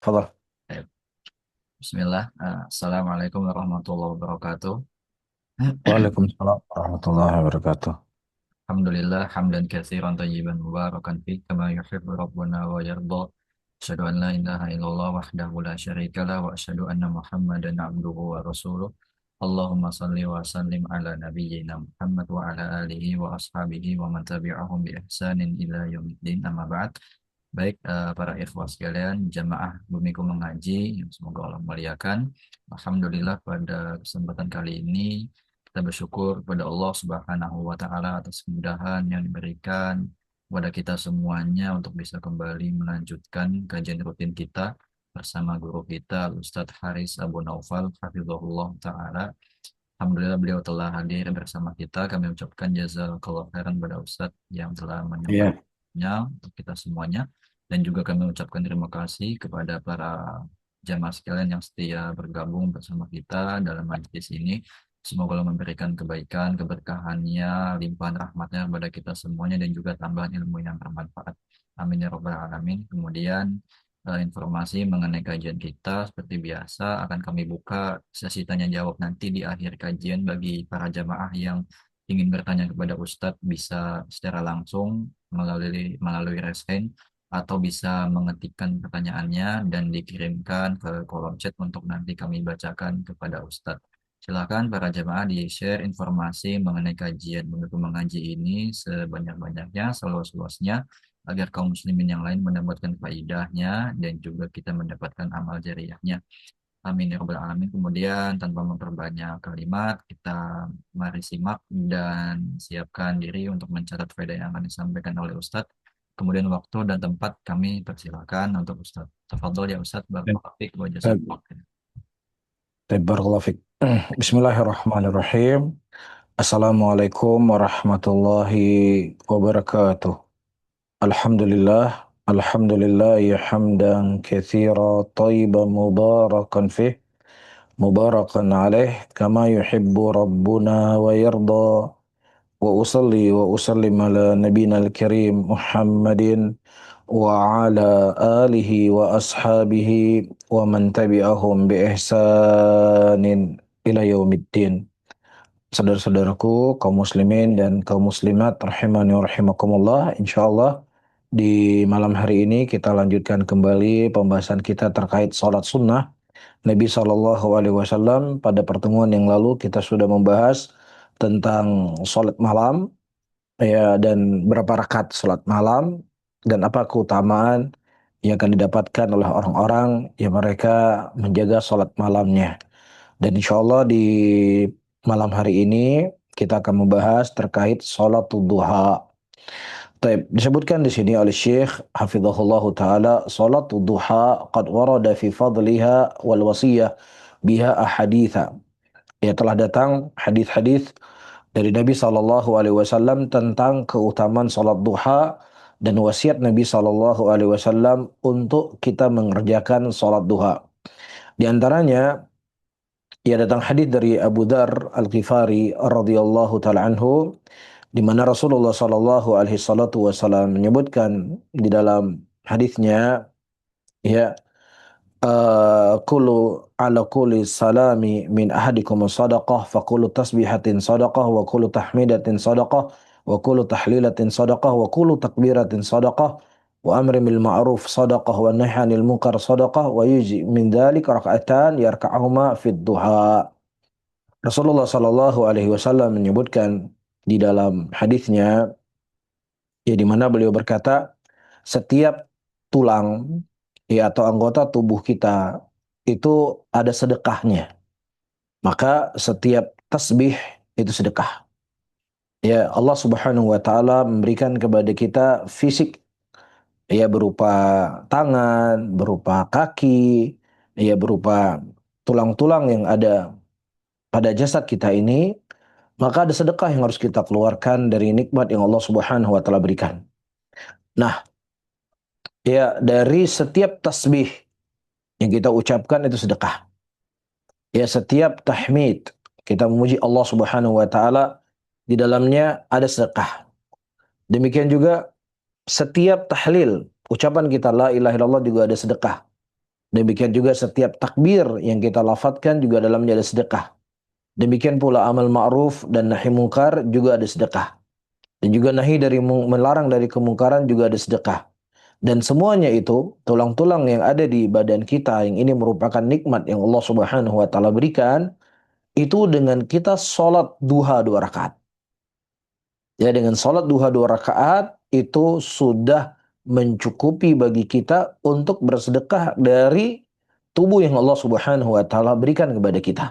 Fadal. Baik. Bismillah. Assalamualaikum warahmatullahi wabarakatuh. Waalaikumsalam warahmatullahi wabarakatuh. Alhamdulillah hamdan katsiran tayyiban mubarakan fi kama yuhibbu rabbuna wa yarda. Asyhadu an la ilaha illallah wahdahu la syarika lah wa asyhadu anna Muhammadan abduhu wa rasuluh. Allahumma salli wa sallim ala nabiyyina Muhammad wa ala alihi wa ashabihi wa man tabi'ahum bi ihsanin ila yaumiddin. Amma ba'd. Baik, para ikhwah sekalian, jamaah Bumiku Mengaji, yang semoga Allah muliakan. Alhamdulillah pada kesempatan kali ini kita bersyukur kepada Allah Subhanahu wa Ta'ala atas kemudahan yang diberikan kepada kita semuanya untuk bisa kembali melanjutkan kajian rutin kita bersama guru kita Ustadz Haris Abu Naufal Hafizahullah Ta'ala. Alhamdulillah beliau telah hadir bersama kita. Kami ucapkan jazakallah khairan pada Ustadz yang telah Iya, menyampaikannya untuk kita semuanya. Dan juga kami ucapkan terima kasih kepada para jamaah sekalian yang setia bergabung bersama kita dalam majlis ini. Semoga Allah memberikan kebaikan, keberkahannya, limpahan rahmatnya kepada kita semuanya dan juga tambahan ilmu yang bermanfaat. Amin ya rabbal alamin. Kemudian informasi mengenai kajian kita seperti biasa akan kami buka sesi tanya jawab nanti di akhir kajian bagi para jamaah yang ingin bertanya kepada Ustadz bisa secara langsung melalui raise hand atau bisa mengetikkan pertanyaannya dan dikirimkan ke kolom chat untuk nanti kami bacakan kepada Ustadz. Silakan para jamaah di-share informasi mengenai kajian menuju mengaji ini sebanyak-banyaknya, seluas-luasnya agar kaum muslimin yang lain mendapatkan faidahnya dan juga kita mendapatkan amal jariahnya. Amin ya rabbal alamin. Kemudian tanpa memperbanyak kalimat, kita mari simak dan siapkan diri untuk mencatat faedah yang akan disampaikan oleh Ustadz. Kemudian waktu dan tempat kami persilakan untuk Ustadz. Tafadhol ya Ustadz, barakallahu fiik wa baik. jazakumullah khairan. Barakallahu fiik. Bismillahirrahmanirrahim. Assalamualaikum warahmatullahi wabarakatuh. Alhamdulillah, alhamdulillah ya hamdan katsira tayyiban mubarakan fih, mubarakan alaih kama yuhibbu rabbuna wa yarda. Wa usalli wa usallim ala nabiyina al-karim Muhammadin wa ala alihi wa ashabihi wa man tabi'ahum bi ihsanin ila yaumiddin. Saudara-saudaraku, kaum muslimin dan kaum muslimat rahimani wa rahimakumullah, insyaallah di malam hari ini kita lanjutkan kembali pembahasan kita terkait salat sunnah Nabi Shallallahu Alaihi Wasallam. Pada pertemuan yang lalu kita sudah membahas tentang salat malam, ya, dan berapa rakaat salat malam dan apa keutamaan yang akan didapatkan oleh orang-orang yang mereka menjaga salat malamnya. Dan insya Allah di malam hari ini kita akan membahas terkait salat duha. Taib, disebutkan di sini oleh Syekh Hafizahullah Ta'ala, salat duha qad warada fi fadliha wal wasiyah biha ahaditha. Ya, telah datang hadis-hadis dari Nabi Shallallahu Alaihi Wasallam tentang keutamaan salat duha dan wasiat Nabi Shallallahu Alaihi Wasallam untuk kita mengerjakan salat duha. Di antaranya, ya, datang hadis dari Abu Dzar Al-Ghifari radhiyallahu taala anhu, di mana Rasulullah Shallallahu Alaihi Wasallam menyebutkan di dalam hadisnya, ya, kulu ala kulli salami min ahadikum sadaqah fa kullu tasbihatin sadaqah wa kullu tahmidatin sadaqah wa kullu tahlilatin sadaqah wa kullu takbiratin sadaqah wa amri bil ma'ruf sadaqah wa nahy anil munkar sadaqah wa yuji min dzalik raka'atan yarka'uhuma fid duha. Rasulullah Shallallahu alaihi wasallam menyebutkan di dalam hadisnya, ya, di mana beliau berkata, setiap tulang, ya, atau anggota tubuh kita itu ada sedekahnya. Maka setiap tasbih itu sedekah. Ya, Allah Subhanahu wa taala memberikan kepada kita fisik, ya, berupa tangan, berupa kaki, ya, berupa tulang-tulang yang ada pada jasad kita ini, maka ada sedekah yang harus kita keluarkan dari nikmat yang Allah Subhanahu wa taala berikan. Nah, ya, dari setiap tasbih yang kita ucapkan itu sedekah. Ya, setiap tahmid kita memuji Allah Subhanahu wa taala, di dalamnya ada sedekah. Demikian juga setiap tahlil, ucapan kita la ilaha illallah juga ada sedekah. Demikian juga setiap takbir yang kita lafadzkan juga dalamnya ada sedekah. Demikian pula amal ma'ruf dan nahi mungkar juga ada sedekah. Dan juga nahi dari melarang dari kemungkaran juga ada sedekah. Dan semuanya itu, tulang-tulang yang ada di badan kita yang ini merupakan nikmat yang Allah Subhanahu wa taala berikan, itu dengan kita sholat duha 2 rakaat. Ya, dengan sholat duha 2 rakaat itu sudah mencukupi bagi kita untuk bersedekah dari tubuh yang Allah Subhanahu wa taala berikan kepada kita.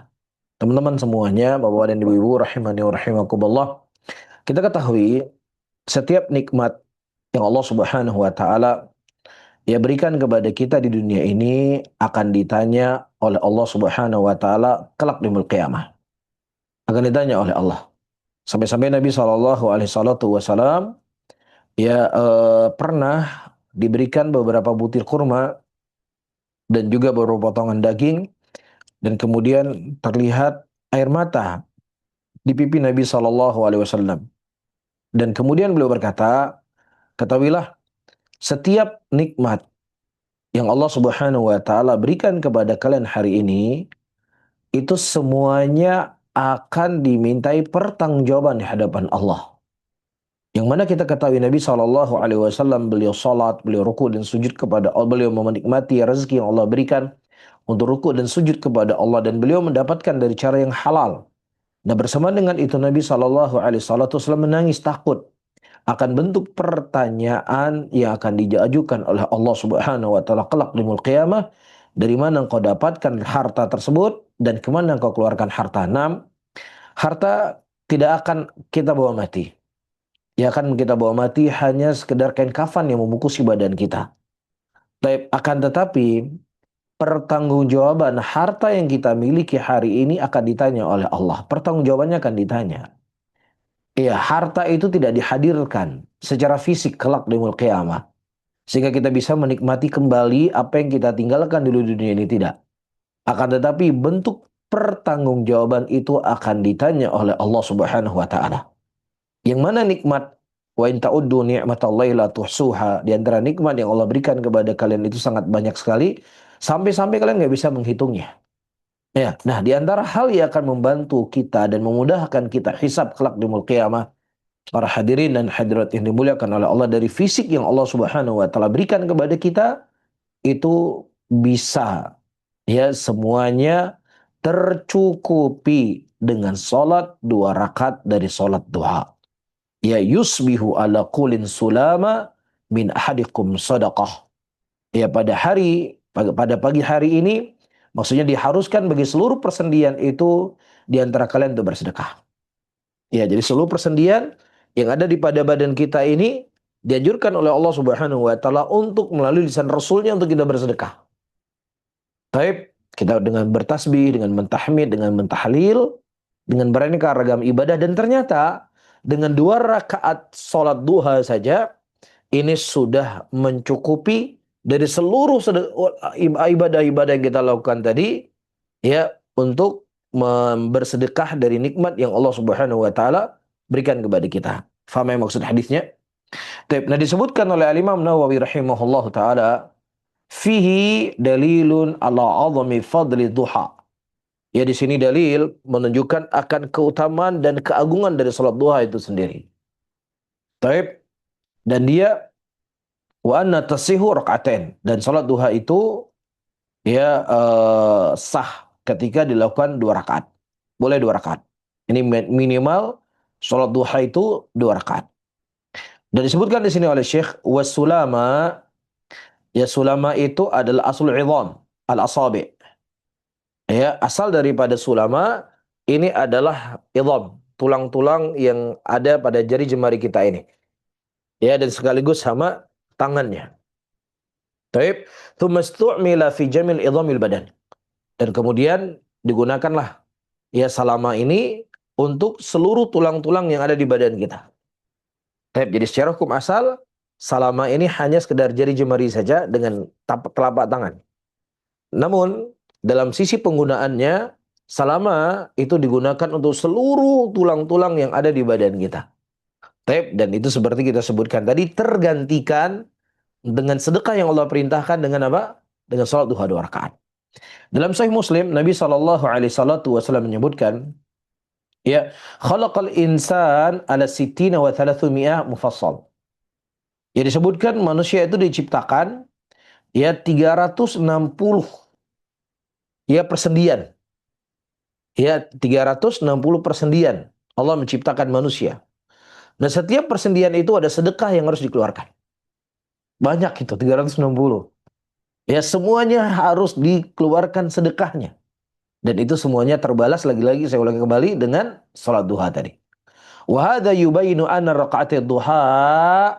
Teman-teman semuanya, Bapak dan Ibu-ibu rahimani wa rahimakumullah, kita ketahui setiap nikmat yang Allah Subhanahu wa taala berikan kepada kita di dunia ini akan ditanya oleh Allah Subhanahu wa taala kelak di yaumil qiyamah. Akan ditanya oleh Allah. Sampai-sampai Nabi SAW pernah diberikan beberapa butir kurma dan juga beberapa potongan daging, dan kemudian terlihat air mata di pipi Nabi SAW. Dan kemudian beliau berkata, ketahuilah setiap nikmat yang Allah Subhanahu wa taala berikan kepada kalian hari ini itu semuanya akan dimintai pertanggungjawaban di hadapan Allah. Yang mana kita ketahui Nabi SAW beliau salat, beliau ruku dan sujud kepada Allah, beliau menikmati rezeki yang Allah berikan untuk ruku dan sujud kepada Allah, dan beliau mendapatkan dari cara yang halal. Nah, bersama dengan itu Nabi SAW menangis takut akan bentuk pertanyaan yang akan diajukan oleh Allah Subhanahu wa taala kelak di yaumil qiyamah, dari mana engkau dapatkan harta tersebut dan kemana engkau keluarkan harta. Harta tidak akan kita bawa mati. Ya, akan kita bawa mati hanya sekedar kain kafan yang membungkusi badan kita. Akan tetapi pertanggungjawaban harta yang kita miliki hari ini akan ditanya oleh Allah. Pertanggungjawabannya akan ditanya. Iya, harta itu tidak dihadirkan secara fisik kelak di yaumil qiyamah, sehingga kita bisa menikmati kembali apa yang kita tinggalkan dulu di dunia ini, tidak. Akan tetapi bentuk pertanggungjawaban itu akan ditanya oleh Allah Subhanahu wa taala. Yang mana nikmat, wa in ta'uddu ni'matallahi la tuhsuha, di antara nikmat yang Allah berikan kepada kalian itu sangat banyak sekali, sampai-sampai kalian nggak bisa menghitungnya. Ya, nah di antara hal yang akan membantu kita dan memudahkan kita hisab kelak di yaumil qiyamah, para hadirin dan hadirat yang dimuliakan oleh Allah, dari fisik yang Allah Subhanahu wa taala berikan kepada kita itu bisa semuanya tercukupi dengan salat 2 rakaat dari salat duha. Ya, yusbihu ala kulin sulama min ahadikum sadaqah. Ya, pada pagi hari ini, maksudnya diharuskan bagi seluruh persendian itu di antara kalian untuk bersedekah. Ya, jadi seluruh persendian yang ada di pada badan kita ini dianjurkan oleh Allah Subhanahu wa taala untuk melalui lisan Rasulnya untuk kita bersedekah. Taib, kita dengan bertasbih, dengan mentahmid, dengan mentahlil, dengan beraneka ragam ibadah, dan ternyata dengan 2 rakaat sholat duha saja ini sudah mencukupi dari seluruh ibadah-ibadah yang kita lakukan tadi, ya, untuk bersedekah dari nikmat yang Allah Subhanahu wa taala berikan kepada kita. Faham yang maksud hadisnya? Nah, disebutkan oleh Al-Imam Nawawi rahimahullah taala, fihi dalilun ala azami fadli duha. Ya, di sini dalil menunjukkan akan keutamaan dan keagungan dari salat duha itu sendiri. Taib, dan dia wa anna tasihu rakaatain, dan salat duha itu sah ketika dilakukan 2 rakaat. Boleh 2 rakaat. Ini minimal salat duha itu 2 rakaat. Dan disebutkan di sini oleh Syekh wasulama, ya, sulama itu adalah aslul idham al-asabi. Ya, asal daripada sulama ini adalah idham, tulang-tulang yang ada pada jari jemari kita ini. Ya, dan sekaligus sama tangannya. Taib, thumma istu'mila fi jamil idhamil badan. Dan kemudian digunakanlah salama ini untuk seluruh tulang-tulang yang ada di badan kita. Taib, jadi secara hukum asal salama ini hanya sekedar jari jemari saja dengan telapak tangan. Namun dalam sisi penggunaannya, salama itu digunakan untuk seluruh tulang-tulang yang ada di badan kita. Taib, dan itu seperti kita sebutkan tadi tergantikan dengan sedekah yang Allah perintahkan dengan apa? dengan salat duha 2 rakaat. Dalam Sahih Muslim, Nabi SAW menyebutkan, ya, khalaqal insan ala sittina wa thalathumiyah mufassal. Ya, disebutkan manusia itu diciptakan ya 360 ya persendian. Ya, 360 persendian Allah menciptakan manusia. Nah, setiap persendian itu ada sedekah yang harus dikeluarkan. Banyak itu, 360. Ya, semuanya harus dikeluarkan sedekahnya. Dan itu semuanya terbalas, lagi-lagi saya ulangi kembali, dengan salat duha tadi. Wa hadza yubayinu anna raqa'atid duha,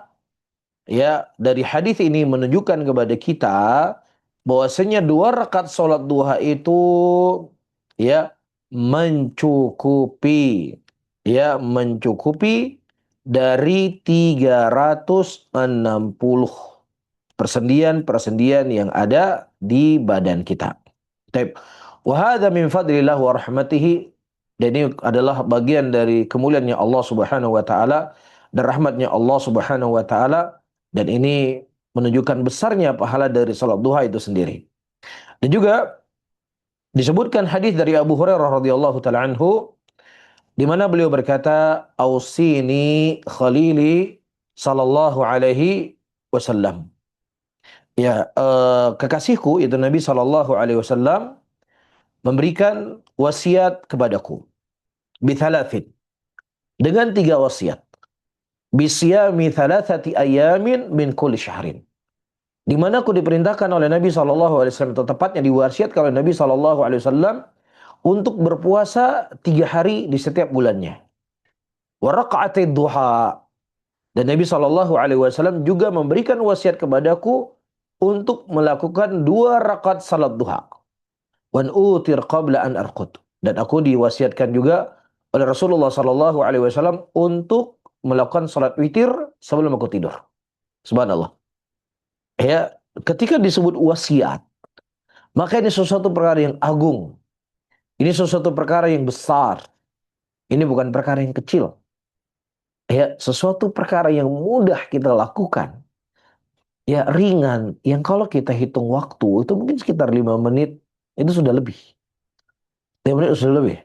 ya, dari hadis ini menunjukkan kepada kita bahwasanya 2 rakaat salat duha itu ya mencukupi, ya mencukupi dari 360 persendian-persendian yang ada di badan kita. Taib. Wa hadza min fadlillah wa rahmatihi, dan ini adalah bagian dari kemuliaannya Allah Subhanahu wa taala dan rahmatnya Allah Subhanahu wa taala, dan ini menunjukkan besarnya pahala dari salat duha itu sendiri. Dan juga disebutkan hadis dari Abu Hurairah radhiyallahu taala anhu, di mana beliau berkata, "Ausini khalili sallallahu alaihi wasallam." Ya, kekasihku itu Nabi sallallahu alaihi wasallam memberikan wasiat kepadaku bithalathin, dengan 3 wasiat. Bisyami thalathati ayamin min kulli syahrin. Di mana aku diperintahkan oleh Nabi sallallahu alaihi wasallam, atau tepatnya diwasiatkan oleh Nabi sallallahu alaihi wasallam untuk berpuasa 3 hari di setiap bulannya. Wa raq'atid duha, dan Nabi sallallahu alaihi wasallam juga memberikan wasiat kepadaku untuk melakukan 2 rakaat salat duha. Wan utir qabla an arqud, dan aku diwasiatkan juga oleh Rasulullah sallallahu alaihi wasallam untuk melakukan salat witir sebelum aku tidur. Subhanallah. Ya, ketika disebut wasiat, maka ini sesuatu perkara yang agung. Ini sesuatu perkara yang besar. Ini bukan perkara yang kecil. Ya, sesuatu perkara yang mudah kita lakukan. Ya, ringan. Yang kalau kita hitung waktu, itu mungkin sekitar 5 menit, itu sudah lebih. 5 menit sudah lebih.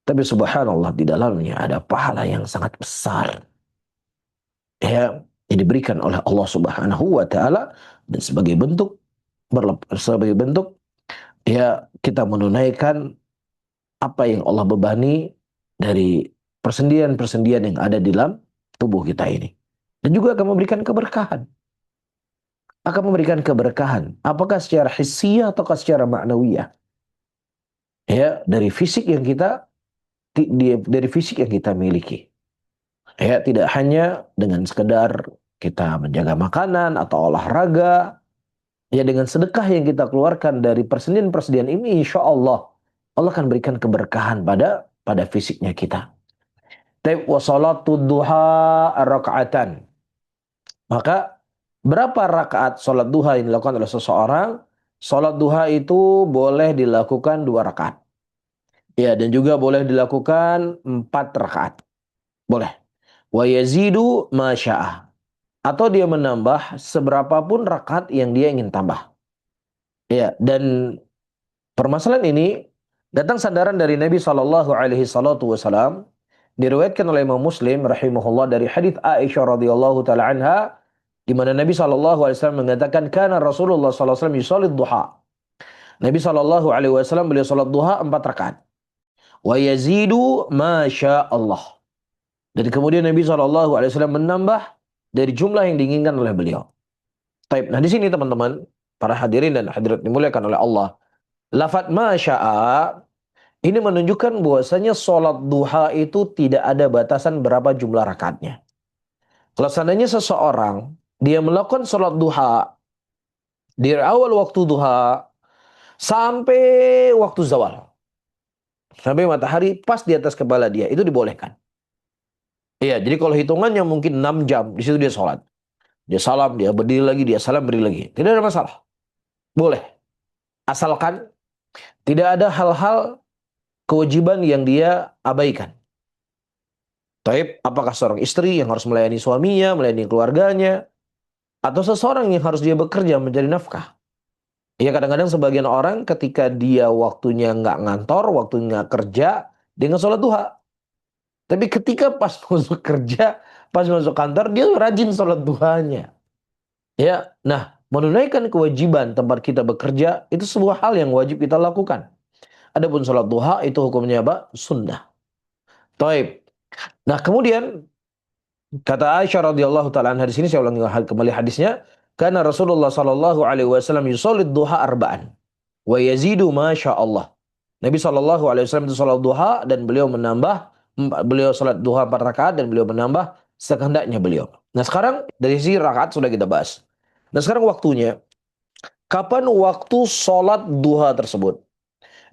Tapi subhanallah, di dalamnya ada pahala yang sangat besar. Ya, yang diberikan oleh Allah Subhanahu wa taala, dan sebagai bentuk ya kita menunaikan apa yang Allah bebani dari persendian-persendian yang ada di dalam tubuh kita ini. Dan juga akan memberikan keberkahan. Akan memberikan keberkahan. Apakah secara hissiyah atau secara ma'nawiyah. Ya, dari fisik yang kita miliki. Ya, tidak hanya dengan sekedar kita menjaga makanan atau olahraga. Ya, dengan sedekah yang kita keluarkan dari persendian-persendian ini, insya Allah akan berikan keberkahan pada fisiknya kita. Taib wa salatud duha raka'atan. Maka berapa rakaat salat duha yang dilakukan oleh seseorang? Salat duha itu boleh dilakukan 2 rakaat. Ya, dan juga boleh dilakukan 4 rakaat. Boleh. Wa yazidu ma sya'ah. Atau dia menambah seberapapun rakaat yang dia ingin tambah. Ya, dan permasalahan ini datang sandaran dari Nabi sallallahu alaihi wasallam, diriwayatkan oleh Imam Muslim rahimahullah dari hadis Aisyah radhiyallahu taala anha, di mana Nabi sallallahu alaihi wasallam mengatakan, kana Rasulullah sallallahu alaihi wasallam yusalli duha. Nabi sallallahu alaihi wasallam beliau salat duha 4 rakaat. Wa yazidu ma Allah. Dan kemudian Nabi sallallahu alaihi wasallam menambah dari jumlah yang diinginkan oleh beliau. Taib. Nah, di sini teman-teman, para hadirin dan hadirat dimuliakan oleh Allah, lafaz masya'a ini menunjukkan bahwasanya sholat duha itu tidak ada batasan berapa jumlah rakaatnya. Kalau seandainya seseorang dia melakukan sholat duha dari awal waktu duha sampai waktu zawal, sampai matahari pas di atas kepala dia, itu dibolehkan. Iya, jadi kalau hitungannya mungkin 6 jam, di situ dia sholat. Dia salam, dia berdiri lagi, dia salam, berdiri lagi. Tidak ada masalah. Boleh. Asalkan tidak ada hal-hal kewajiban yang dia abaikan. Taib, apakah seorang istri yang harus melayani suaminya, melayani keluarganya, atau seseorang yang harus dia bekerja mencari nafkah. Ya kadang-kadang sebagian orang ketika dia waktunya nggak ngantor, waktunya nggak kerja, dia nggak sholat duha. Tapi ketika pas masuk kerja, pas masuk kantor, dia rajin sholat duhanya. Ya, nah menunaikan kewajiban tempat kita bekerja itu sebuah hal yang wajib kita lakukan. Adapun sholat duha itu hukumnya apa? Sunnah. Taib. Nah kemudian kata Aisyah radhiyallahu taala anha di sini saya ulangi kembali hadisnya, karena Rasulullah sallallahu alaihi wasallam yushollid duha arba'an wa yazidu ma Allah. Nabi sallallahu alaihi wasallam itu salat duha dan beliau salat duha 4 rakaat dan beliau menambah sekehendaknya beliau. Nah, sekarang dari sisi rakaat sudah kita bahas. Nah, sekarang waktunya. Kapan waktu salat duha tersebut?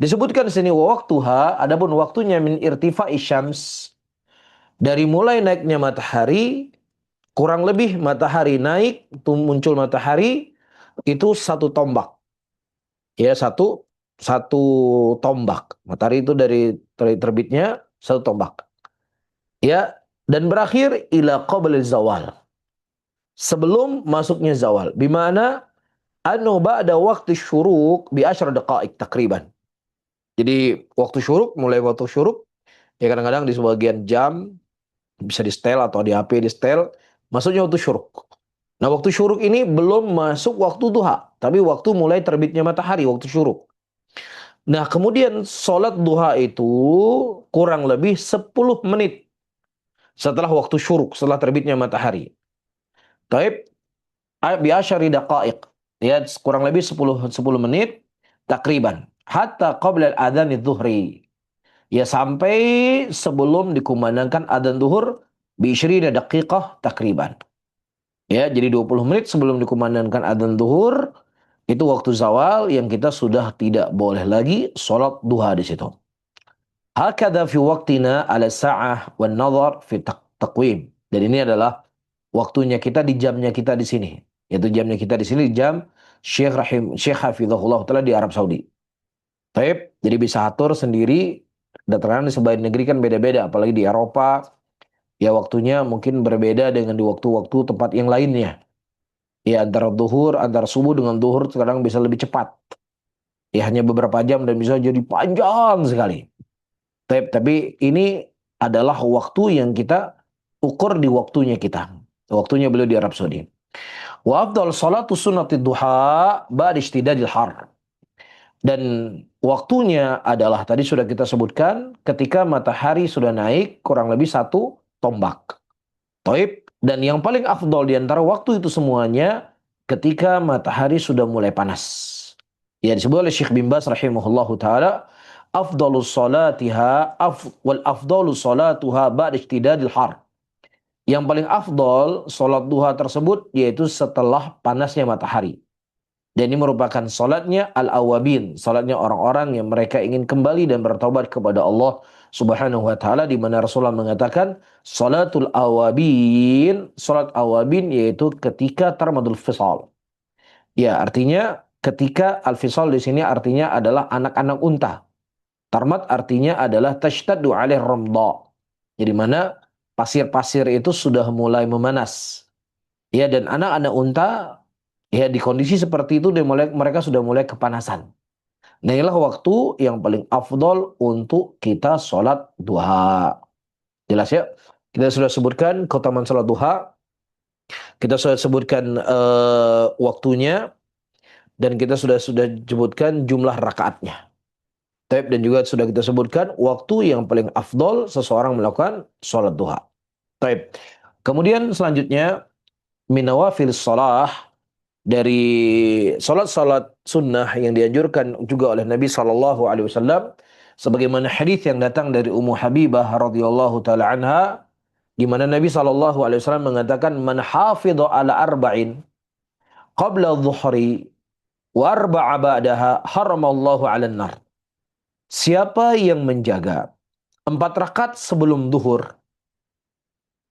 Disebutkan di sini waktuha, adapun waktunya min irtifa'i syams, dari mulai naiknya matahari, kurang lebih matahari naik, muncul matahari itu satu tombak. Ya, satu tombak. Matahari itu dari terbitnya satu tombak. Ya, dan berakhir ila qabl zawal. Sebelum masuknya zawal. Bimana anu ba'da waktu syuruk bi asyra daqaik takriban. Jadi waktu syuruk, mulai waktu syuruk, ya kadang-kadang di sebagian jam bisa di setel atau di HP di setel, masuknya waktu syuruk. Nah, waktu syuruk ini belum masuk waktu duha, tapi waktu mulai terbitnya matahari, waktu syuruk. Nah, kemudian sholat duha itu kurang lebih 10 menit setelah waktu syuruk, setelah terbitnya matahari. Taib, biasyari daqaiq. Ya, kurang lebih 10 menit takriban. Hatta qabla al-adhan dhuhri. Ya, sampai sebelum dikumandangkan adzan zuhur bi 20 daqiqah takriban. Ya, jadi 20 menit sebelum dikumandangkan adzan zuhur itu waktu zawal yang kita sudah tidak boleh lagi sholat duha di situ. Hakadha fi waqtina ala sa'ah wan nazar fi taqwim. Dan ini adalah waktunya kita di jamnya kita di sini. Yaitu jamnya kita di sini jam Syekh Hafizahullah Ta'ala di Arab Saudi. Taib, jadi bisa atur sendiri. Dataran di sebagian negeri kan beda-beda. Apalagi di Eropa. Ya waktunya mungkin berbeda dengan di waktu-waktu tempat yang lainnya. Ya antara duhur, antara subuh dengan duhur sekarang bisa lebih cepat. Ya hanya beberapa jam dan bisa jadi panjang sekali. Tapi ini adalah waktu yang kita ukur di waktunya kita. Waktunya beliau di Arab Saudi. Wa afdal salatu sunnati duha ba'da ishtidadil har. Dan waktunya adalah tadi sudah kita sebutkan ketika matahari sudah naik kurang lebih satu tombak. Taib. Dan yang paling afdal di antara waktu itu semuanya ketika matahari sudah mulai panas. Ya disebut oleh Syekh bin Baz rahimahullahu taala, afdalus salatiha wal afdalu salatuha ba'da ishtidadil har. Yang paling afdal salat duha tersebut yaitu setelah panasnya matahari. Dan ini merupakan salatnya al-awabin, salatnya orang-orang yang mereka ingin kembali dan bertaubat kepada Allah Subhanahu wa taala, di mana Rasulullah mengatakan salatul awabin, salat awabin yaitu ketika tarmadul fisal. Ya, artinya ketika al-fisal di sini artinya adalah anak-anak unta. Tarmad artinya adalah tashtaddu alaih ramda. Jadi mana pasir-pasir itu sudah mulai memanas. Ya, dan anak-anak unta ya di kondisi seperti itu mereka sudah mulai kepanasan. Nah, inilah waktu yang paling afdol untuk kita sholat duha. Jelas ya? Kita sudah sebutkan keutamaan sholat duha. Kita sudah sebutkan waktunya. Dan kita sudah sebutkan jumlah rakaatnya. Dan juga sudah kita sebutkan waktu yang paling afdol seseorang melakukan sholat duha. Kemudian selanjutnya minawafil sholah, dari salat-salat sunnah yang dianjurkan juga oleh Nabi sallallahu alaihi wasallam, sebagaimana hadis yang datang dari Ummu Habibah radhiyallahu taala anha, di mana Nabi sallallahu alaihi wasallam mengatakan man hafidha ala arba'in qabla dhuhri wa arba'a ba'daha haramallahu 'alan nar. Siapa yang menjaga 4 rakaat sebelum duhur,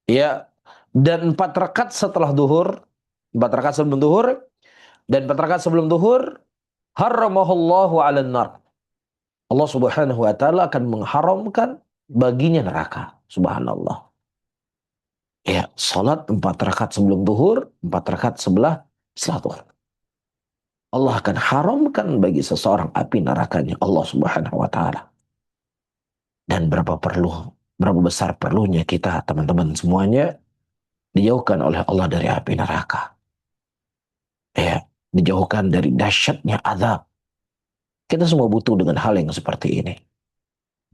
ya, dan 4 rakaat setelah duhur, 4 rakaat sebelum duhur dan 4 rakaat sebelum duhur, haramahullahu 'alan nar. Allah Subhanahu wa taala akan mengharamkan baginya neraka. Subhanallah. Ya, salat 4 rakaat sebelum duhur, 4 rakaat setelah duhur. Allah akan haramkan bagi seseorang api nerakanya Allah Subhanahu wa taala. Dan berapa besar perlunya kita teman-teman semuanya dijauhkan oleh Allah dari api neraka. Ya, dijauhkan dari dahsyatnya azab. Kita semua butuh dengan hal yang seperti ini.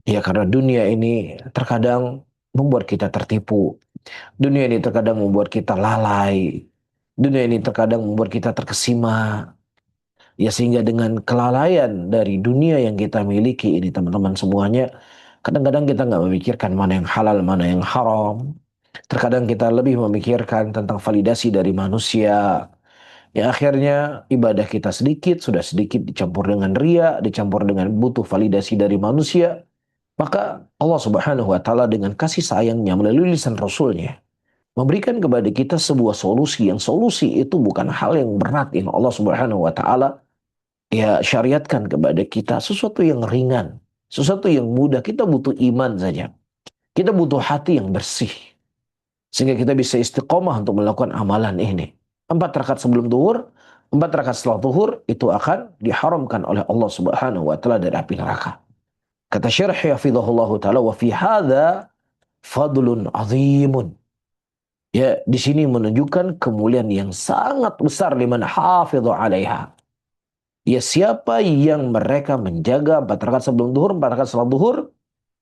Ya, karena dunia ini terkadang membuat kita tertipu. Dunia ini terkadang membuat kita lalai. Dunia ini terkadang membuat kita terkesima. Ya, sehingga dengan kelalaian dari dunia yang kita miliki ini teman-teman semuanya, kadang-kadang kita nggak memikirkan mana yang halal, mana yang haram. Terkadang kita lebih memikirkan tentang validasi dari manusia. Ya, akhirnya ibadah kita sudah sedikit dicampur dengan ria, dicampur dengan butuh validasi dari manusia. Maka Allah Subhanahu wa taala dengan kasih sayangnya melalui lisan Rasulnya memberikan kepada kita sebuah solusi, yang solusi itu bukan hal yang berat yang Allah Subhanahu wa taala ya syariatkan kepada kita, sesuatu yang ringan, sesuatu yang mudah. Kita butuh iman saja. Kita butuh hati yang bersih sehingga kita bisa istiqomah untuk melakukan amalan ini. 4 rakaat sebelum zuhur, 4 rakaat setelah zuhur itu akan diharamkan oleh Allah Subhanahu wa taala dari api neraka. Kata Syarih hafizahullah taala, wa fi hadza fadlun azimun. Ya, di sini menunjukkan kemuliaan yang sangat besar liman hafidha 'alaiha. Ya, siapa yang mereka menjaga 4 rakaat sebelum zuhur, 4 rakaat setelah zuhur,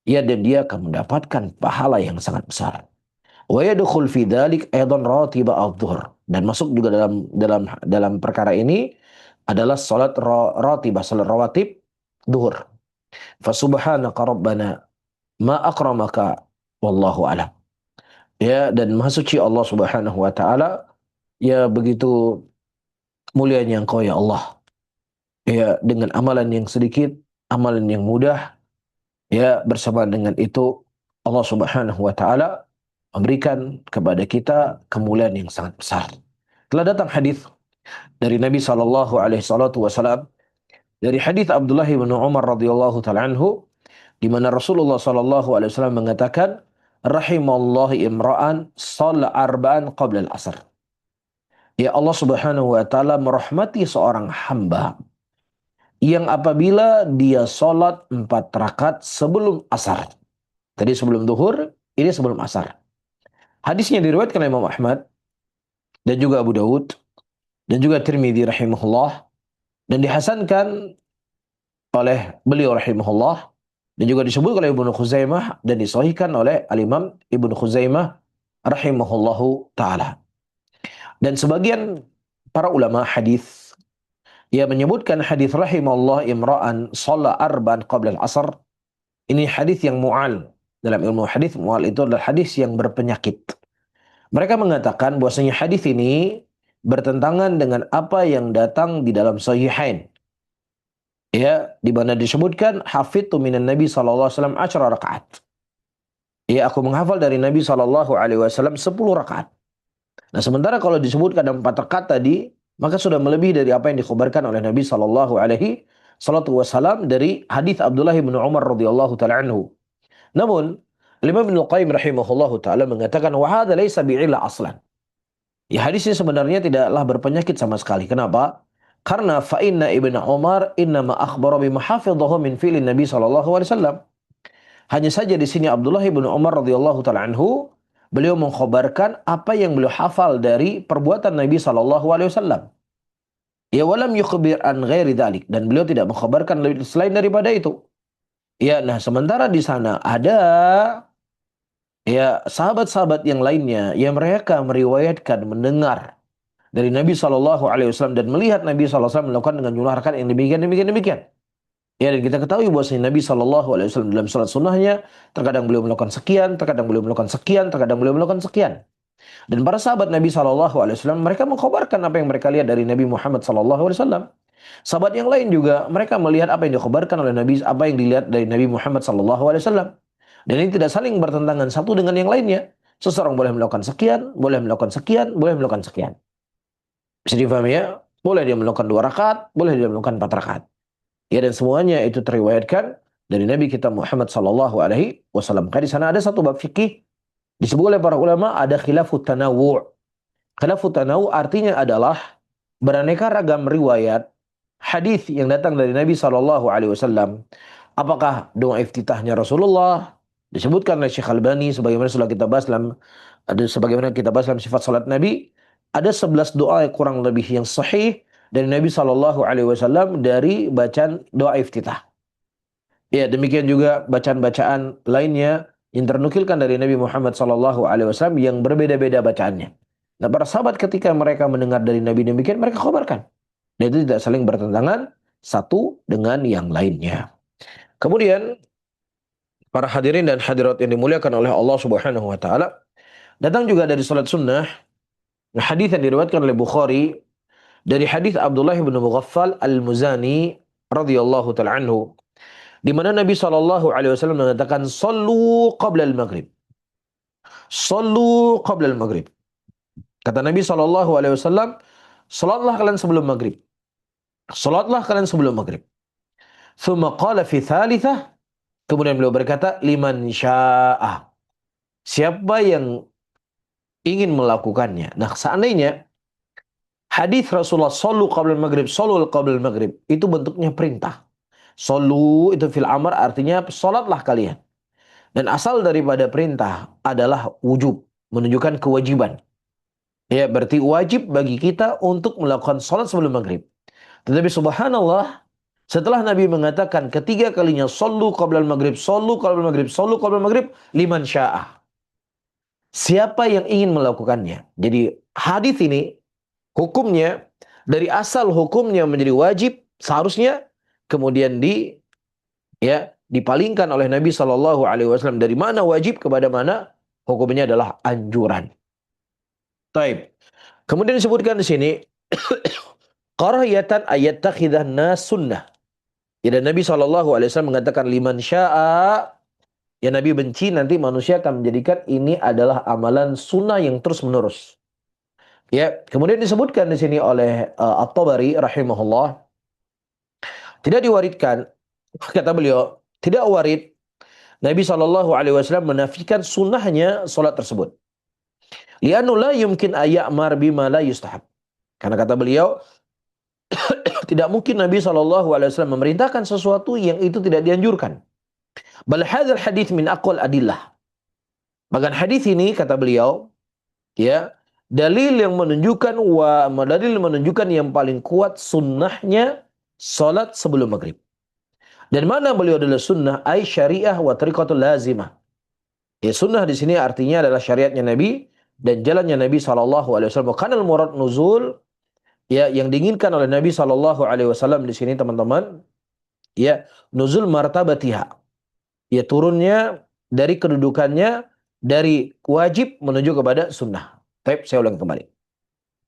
ya dan dia akan mendapatkan pahala yang sangat besar. Wa yadkhul fi dzalik aidan ratiba adh-dhuhr, dan masuk juga dalam perkara ini adalah salat ratibah, salat rawatib zuhur. Fa subhanaka rabbana ma akramaka wallahu alam. Ya, dan maha suci Allah Subhanahu wa taala, ya begitu mulianya Engkau ya Allah. Ya, dengan amalan yang sedikit, amalan yang mudah, ya bersama dengan itu Allah Subhanahu wa taala memberikan kepada kita kemuliaan yang sangat besar. Telah datang hadis dari Nabi sallallahu alaihi wasallam, dari hadis Abdullah bin Umar radhiyallahu taala anhu, di mana Rasulullah sallallahu alaihi wasallam mengatakan, rahimallahu imra'an shalla arba'an qabla al-asr. Ya, Allah Subhanahu wa taala merahmati seorang hamba yang apabila dia salat 4 rakaat sebelum asar. Tadi sebelum zuhur, ini sebelum asar. Hadisnya diriwayatkan oleh Imam Ahmad dan juga Abu Daud dan juga Tirmidzi rahimahullah, dan dihasankan oleh beliau rahimahullah, dan juga disebut oleh Ibnu Khuzaimah dan disahihkan oleh Al-Imam Ibnu Khuzaimah rahimahullahu taala. Dan sebagian para ulama hadis ia menyebutkan hadis rahimallah imra'an shalla arban qabla al-asr. Ini hadis yang mu'al. Dalam ilmu hadis, mu'al itu adalah hadis yang berpenyakit. Mereka mengatakan bahwasanya hadis ini bertentangan dengan apa yang datang di dalam Sahihain. Ya, di mana disebutkan hafidtu minan Nabi sallallahu alaihi wasallam 10 rakaat. Ya, aku menghafal dari Nabi sallallahu alaihi wasallam 10 rakaat. Nah, sementara kalau disebutkan dalam 4 rakaat tadi, maka sudah melebihi dari apa yang dikhabarkan oleh Nabi sallallahu alaihi wasallam dari hadis Abdullah bin Umar radhiyallahu taala anhu. Namun, Imam Ibnu Qayyim rahimahullahu taala mengatakan wa hadza laisa bi'illa aslan. Ya, hadis ini sebenarnya tidaklah berpenyakit sama sekali. Kenapa? Karena fa inna Ibnu Umar innama akhbara bima hafidhahu min fi'lin Nabi sallallahu alaihi wasallam. Hanya saja di sini Abdullah bin Umar radhiyallahu taala anhu, beliau mengkhabarkan apa yang beliau hafal dari perbuatan Nabi sallallahu alaihi wasallam. Ya, walam yukhbir an ghairi dzalik, dan beliau tidak mengkhabarkan selain daripada itu. Ya, nah sementara di sana ada ya sahabat-sahabat yang lainnya yang mereka meriwayatkan mendengar dari Nabi sallallahu alaihi wasallam dan melihat Nabi sallallahu alaihi wasallam melakukan dengan jumlah rakaat yang demikian. Ya, dan kita ketahui bahwasanya Nabi sallallahu alaihi wasallam dalam salat sunnahnya terkadang beliau melakukan sekian, terkadang beliau melakukan sekian, terkadang beliau melakukan sekian. Dan para sahabat Nabi sallallahu alaihi wasallam mereka mengkhabarkan apa yang mereka lihat dari Nabi Muhammad sallallahu alaihi wasallam. Sahabat yang lain juga mereka melihat apa yang dikhabarkan oleh Nabi, apa yang dilihat dari Nabi Muhammad sallallahu alaihi wasallam. Dan ini tidak saling bertentangan satu dengan yang lainnya. Seseorang boleh melakukan sekian, boleh melakukan sekian, boleh melakukan sekian. Bisa difahami ya? Boleh dia melakukan 2 rakaat, boleh dia melakukan 4 rakaat. Ya, dan semuanya itu teriwayatkan dari Nabi kita Muhammad sallallahu alaihi wasallam. Karena di sana ada satu bab fikih disebut oleh para ulama ada khilafut tanawu'. Khilafut tanawu' artinya adalah beraneka ragam riwayat hadis yang datang dari Nabi Shallallahu Alaihi Wasallam. Apakah doa iftitahnya Rasulullah? Disebutkan oleh Syekh Albani sebagaimana sudah kita bahas dalam sifat salat Nabi, ada 11 doa yang kurang lebih yang sahih dari Nabi Shallallahu Alaihi Wasallam dari bacaan doa iftitah. Ya, demikian juga bacaan-bacaan lainnya yang ternukilkan dari Nabi Muhammad Shallallahu Alaihi Wasallam yang berbeda-beda bacaannya. Nah, para sahabat ketika mereka mendengar dari Nabi demikian, mereka khabarkan. Dan itu tidak saling bertentangan satu dengan yang lainnya. Kemudian, para hadirin dan hadirat yang dimuliakan oleh Allah Subhanahu wa taala, datang juga dari salat sunnah, hadis yang diriwayatkan oleh Bukhari dari hadis Abdullah bin Mughaffal Al-Muzani radhiyallahu taala anhu, di mana Nabi sallallahu alaihi wasallam mengatakan sallu qabla al-maghrib. Sallu qabla al-maghrib. Kata Nabi sallallahu alaihi wasallam, salatlah kalian sebelum maghrib. Salatlah kalian sebelum maghrib. Thumma qala fi thalithah, kemudian beliau berkata, liman sya'a. Siapa yang ingin melakukannya. Nah, seandainya hadis Rasulullah sallu qabla al-maghrib, sallu qabla al-maghrib, itu bentuknya perintah. Sallu itu fil amr artinya salatlah kalian. Dan asal daripada perintah adalah wujub, menunjukkan kewajiban. Ya, berarti wajib bagi kita untuk melakukan salat sebelum maghrib. Tetapi subhanallah, setelah Nabi mengatakan ketiga kalinya sallu qabla al-maghrib, sallu qabla al-maghrib, sallu qabla al-maghrib, liman sya'ah. Siapa yang ingin melakukannya. Jadi hadis ini hukumnya dari asal hukumnya menjadi wajib seharusnya, kemudian dipalingkan oleh Nabi Shallallahu Alaihi Wasallam dari mana wajib kepada mana hukumnya adalah anjuran. Taib. Kemudian disebutkan di sini qarahiyatan ayat takhidah nas sunnah. Ya, dan Nabi Shallallahu Alaihi Wasallam mengatakan liman syaa, ya Nabi benci nanti manusia akan menjadikan ini adalah amalan sunnah yang terus menerus. Ya, kemudian disebutkan di sini oleh At-Tabari rahimahullah, tidak diwaritkan, kata beliau, tidak warid Nabi Shallallahu Alaihi Wasallam menafikan sunnahnya solat tersebut. Lianu la yumkin ayyamar bima la yustahab. Karena kata beliau, tidak mungkin Nabi Shallallahu Alaihi Wasallam memerintahkan sesuatu yang itu tidak dianjurkan. Bal hadzal hadits min aqwal adillah. Bahkan hadis ini kata beliau, ya, dalil menunjukkan yang paling kuat sunnahnya salat sebelum maghrib. Dan mana beliau adalah sunnah ay syariah wa tariqatul lazimah. Ya, sunnah di sini artinya adalah syariatnya Nabi dan jalannya Nabi sallallahu alaihi wasallam. Karena murad nuzul, ya, yang diinginkan oleh Nabi sallallahu alaihi wasallam di sini teman-teman, ya, nuzul martabatiha. Ya, turunnya dari kedudukannya dari wajib menuju kepada sunnah. Baik, saya ulang kembali.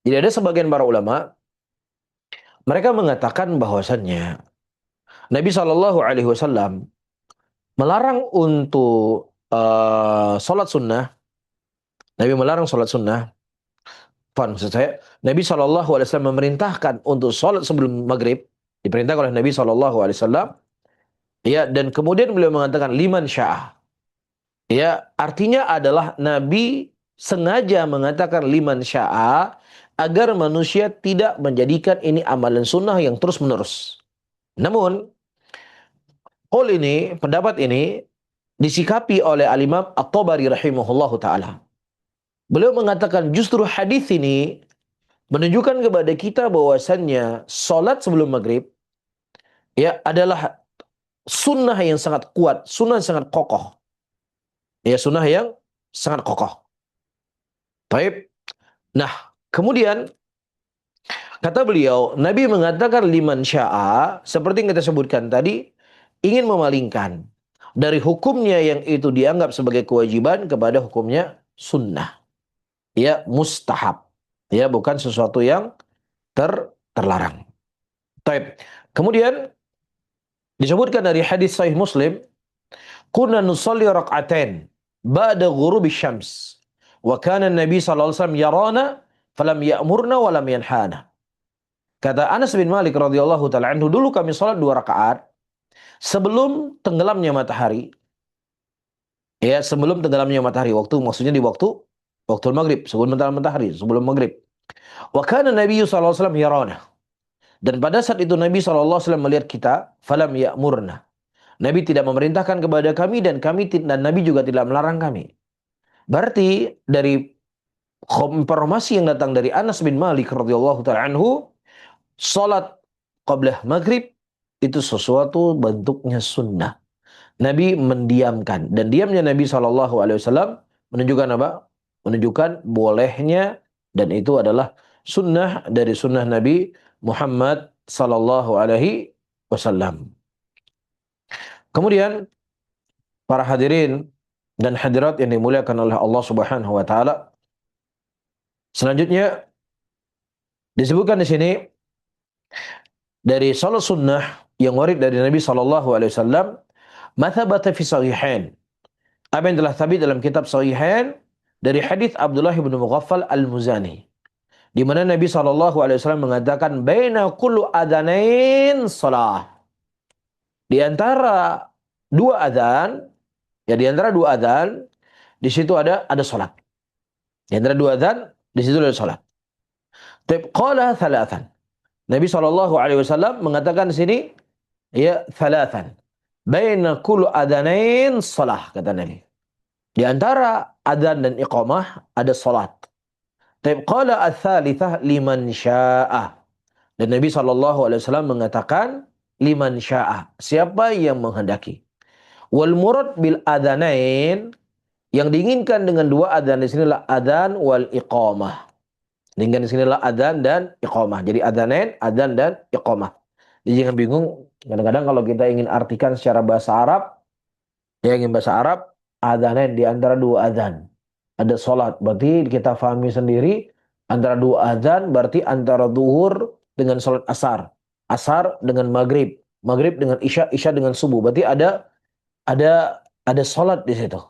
Jadi ada sebagian para ulama mereka mengatakan bahwasannya Nabi sallallahu alaihi wasallam melarang untuk sholat sunnah. Nabi melarang sholat sunnah. Maksud saya, Nabi SAW memerintahkan untuk sholat sebelum maghrib. Diperintahkan oleh Nabi SAW. Ya, dan kemudian beliau mengatakan liman sya'ah. Ya, artinya adalah Nabi sengaja mengatakan liman sya'ah agar manusia tidak menjadikan ini amalan sunnah yang terus menerus. Namun, pendapat ini disikapi oleh Al-Imam At-Tabari rahimahullahu ta'ala. Beliau mengatakan justru hadis ini menunjukkan kepada kita bahwasannya salat sebelum maghrib, ya, adalah sunnah yang sangat kuat, sunnah yang sangat kokoh. Ya, sunnah yang sangat kokoh. Baik. Nah, kemudian kata beliau, Nabi mengatakan liman sya'a, seperti yang kita sebutkan tadi, ingin memalingkan dari hukumnya yang itu dianggap sebagai kewajiban kepada hukumnya sunnah. Ya, mustahab. Ya, bukan sesuatu yang terlarang. Taib. Kemudian disebutkan dari hadis Sahih Muslim, kunna nusalli rak'atain ba'da ghurubi syams. Wa kana Nabi sallallahu alaihi wasallam yarana falam ya'murna wa lam yanhana. Kata Anas bin Malik radhiyallahu taala anhu, dulu kami salat 2 rakaat sebelum tenggelamnya matahari. Ya, sebelum tenggelamnya matahari, maksudnya di waktu maghrib, sebelum tenggelam matahari, sebelum maghrib. Wa kana Nabi sallallahu alaihi wasallam yarana. Dan pada saat itu Nabi SAW melihat kita, falam ya'murna. Nabi tidak memerintahkan kepada kami dan dan Nabi juga tidak melarang kami. Berarti dari informasi yang datang dari Anas bin Malik radhiyallahu taala anhu, salat qablah maghrib itu sesuatu bentuknya sunnah. Nabi mendiamkan, dan diamnya Nabi SAW menunjukkan apa? Menunjukkan bolehnya, dan itu adalah sunnah dari sunnah Nabi Muhammad SAW. Kemudian para hadirin dan hadirat yang dimuliakan oleh Allah Subhanahu wa taala, selanjutnya disebutkan di sini dari salat sunnah yang warid dari Nabi SAW, mathabata fi sahihain. Apa yang telah thabit dalam kitab Sahihain dari hadis Abdullah bin Mughaffal Al-Muzani, di mana Nabi SAW mengatakan baina kullu adanain salah. Di antara dua adzan, ya di antara dua adzan di situ ada salat. Di antara dua adzan di situ ada salat. Qala thalathan. Nabi SAW mengatakan di sini ya thalathan. Baina kullu adanain salah, kata Nabi. Di antara adzan dan iqamah ada salat. Qala ats-tsalitsah liman syaa'a. Dan Nabi SAW mengatakan liman syaa'a, siapa yang menghendaki. Wal murad bil adzanain, yang diinginkan dengan dua adzan di sinilah adzan wal iqamah. Diinginkan di sinilah adzan dan iqamah. Jadi adzanain, adzan dan iqamah. Jadi jangan bingung, kadang-kadang kalau kita ingin artikan secara bahasa Arab, ya ingin bahasa Arab, adzanain di antara dua adzan. Ada sholat, berarti kita fahami sendiri, antara dua adzan berarti antara zuhur dengan sholat asar, asar dengan maghrib, maghrib dengan isya, isya dengan subuh. Berarti ada sholat di situ.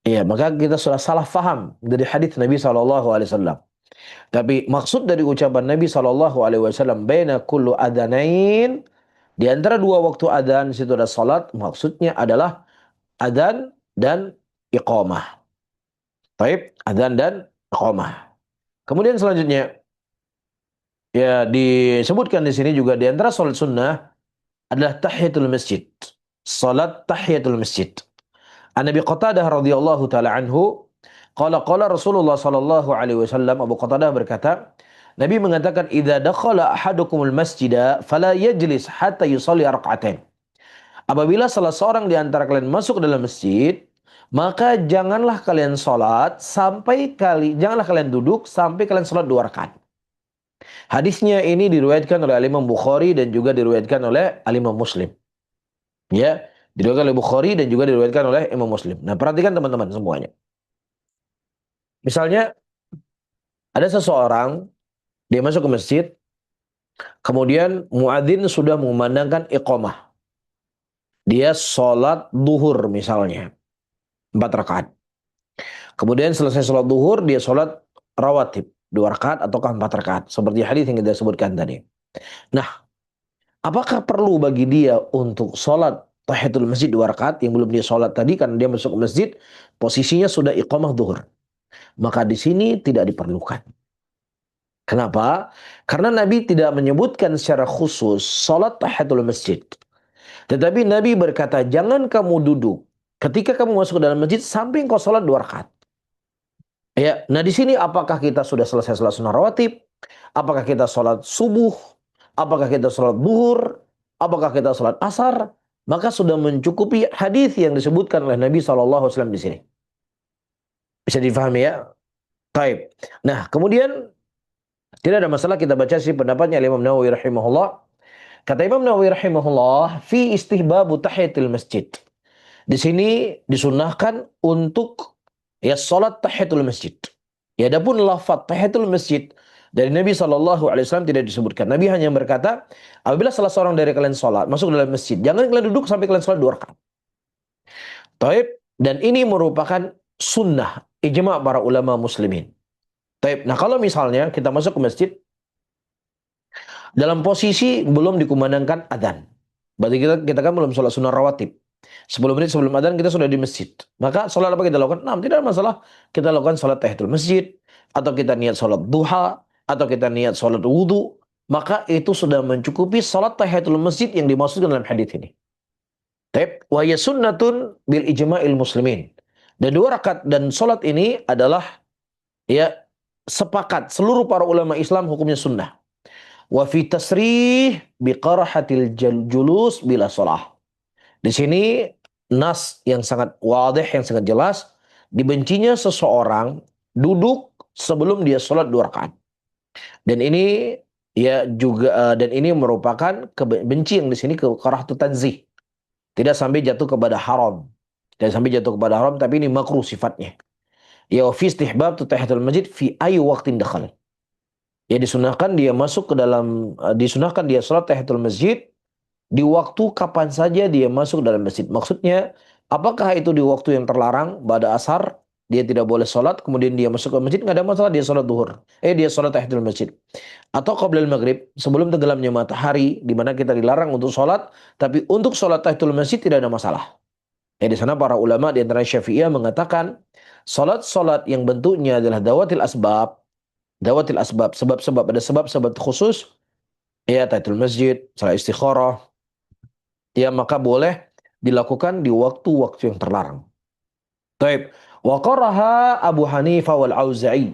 Iya, maka kita sudah salah faham dari hadis Nabi SAW. Tapi maksud dari ucapan Nabi SAW, baina kullu adzanain, di antara dua waktu adzan di situ ada salat, maksudnya adalah adzan dan iqamah. Taib, adzan dan iqamah. Kemudian selanjutnya, ya disebutkan di sini juga di antara salat sunnah adalah tahiyatul masjid. Salat tahiyatul masjid. An Abi Qatadah radhiyallahu taala anhu, qala Rasulullah sallallahu alaihi wasallam, Abu Qatadah berkata, Nabi mengatakan, idza dakhala ahadukumul masjida fala yajlis hatta yusalli rak'atain. Apabila salah seorang di antara kalian masuk ke dalam masjid, maka janganlah kalian janganlah kalian duduk sampai kalian salat 2 rakaat. Hadisnya ini diriwayatkan oleh Imam Bukhari dan juga diriwayatkan oleh Imam Muslim. Ya, diriwayatkan oleh Bukhari dan juga diriwayatkan oleh Imam Muslim. Nah, perhatikan teman-teman semuanya. Misalnya ada seseorang, dia masuk ke masjid, kemudian muadzin sudah mengumandangkan iqamah. Dia sholat duhur misalnya, 4 rakaat. Kemudian selesai sholat duhur, dia sholat rawatib, 2 rakaat ataukah 4 rakaat. Seperti hadis yang kita sebutkan tadi. Nah, apakah perlu bagi dia untuk sholat tahiyatul masjid 2 rakaat yang belum dia sholat tadi, karena dia masuk ke masjid, posisinya sudah iqamah duhur. Maka di sini tidak diperlukan. Kenapa? Karena Nabi tidak menyebutkan secara khusus sholat tahiyatul masjid. Tetapi Nabi berkata, jangan kamu duduk ketika kamu masuk ke dalam masjid sampai engkau sholat 2 rakaat. Ya, nah di sini apakah kita sudah selesai sholat sunnah rawatib? Apakah kita sholat subuh? Apakah kita sholat duhur? Apakah kita sholat asar? Maka sudah mencukupi hadis yang disebutkan oleh Nabi SAW di sini. Bisa difahami ya? Taib. Nah, kemudian tidak ada masalah kita baca sih pendapatnya Imam Nawawi rahimahullah. Kata Imam Nawawi rahimahullah, fi istihbabu tahiyatul masjid. Di sini disunahkan untuk ya salat tahiyatul masjid. Ya, adapun lafaz tahiyatul masjid dari Nabi SAW tidak disebutkan. Nabi hanya berkata, apabila salah seorang dari kalian salat, masuk dalam masjid, jangan kalian duduk sampai kalian salat 2 rakaat. Taib, dan ini merupakan sunnah ijma' para ulama muslimin. Taib. Nah, kalau misalnya kita masuk ke masjid dalam posisi belum dikumandangkan adzan, berarti kita kan belum sholat sunnah rawatib. 10 menit sebelum adzan kita sudah di masjid. Maka sholat apa kita lakukan? Nah, tidak ada masalah. Kita lakukan sholat tahiyatul masjid, atau kita niat sholat duha, atau kita niat sholat wudu. maka itu sudah mencukupi salat tahiyatul masjid yang dimaksudkan dalam hadis ini. Taib wa ya sunnatun bil ijma'il muslimin. Dan 2 rakaat dan salat ini adalah ya sepakat seluruh para ulama Islam hukumnya sunnah. Wa fi tasrih bi qarahatil julus bila shalah. Di sini nas yang sangat wadih, yang sangat jelas, dibencinya seseorang duduk sebelum dia sholat 2 rakaat. Dan ini ya juga dan ini merupakan benci yang di sini ke karahatu tanzih. Tidak sampai jatuh kepada haram. Tidak sampai jatuh kepada haram, tapi ini makruh sifatnya. Ya fi istihbab tahiyatul masjid fi ayi waqtin dakhal. Ya disunahkan dia masuk ke dalam disunahkan dia sholat tahiyatul masjid di waktu kapan saja dia masuk dalam masjid. Maksudnya, apakah itu di waktu yang terlarang, pada asar, dia tidak boleh sholat, kemudian dia masuk ke masjid, nggak ada masalah, dia sholat duhur. Dia sholat tahiyatul masjid. Atau qablal maghrib, sebelum tenggelamnya matahari, di mana kita dilarang untuk sholat, tapi untuk sholat tahiyatul masjid tidak ada masalah. Di sana para ulama di antara Syafi'iyah mengatakan, sholat-sholat yang bentuknya adalah dawatil asbab, sebab-sebab, ada sebab-sebab khusus, ya tahiyatul masjid, salat istikharah, ya maka boleh dilakukan di waktu-waktu yang terlarang. Taib. Wa qaraha Abu Hanifah wal Auza'i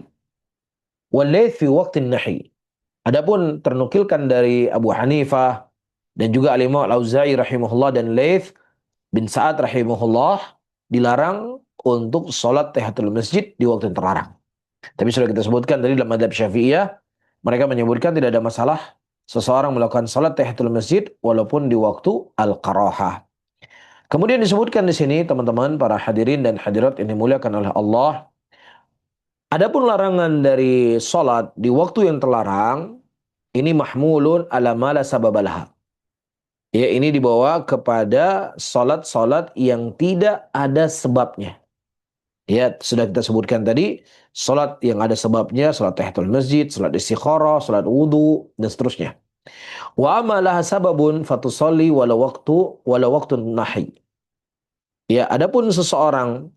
wal Laits fi waqtin nahi. Adapun ternukilkan dari Abu Hanifah dan juga Al-Imam Al-Auza'i rahimahullah dan Laits bin Sa'ad rahimahullah dilarang untuk salat tahiyatul masjid di waktu yang terlarang. Tapi sudah kita sebutkan tadi dalam mazhab Syafi'iyah, mereka menyebutkan tidak ada masalah seseorang melakukan salat tahiyatul masjid walaupun di waktu al-karahah. Kemudian disebutkan di sini teman-teman para hadirin dan hadirat yang dimuliakan oleh Allah. Adapun larangan dari salat di waktu yang terlarang ini mahmulun ala ma la sababalaha. Ya, ini dibawa kepada salat-salat yang tidak ada sebabnya. Ya, sudah kita sebutkan tadi, salat yang ada sebabnya, salat tahiyatul masjid, salat istikharah, salat wudu dan seterusnya. Wa amalah sababun fatusalli wala waktu nahi. Ya, adapun seseorang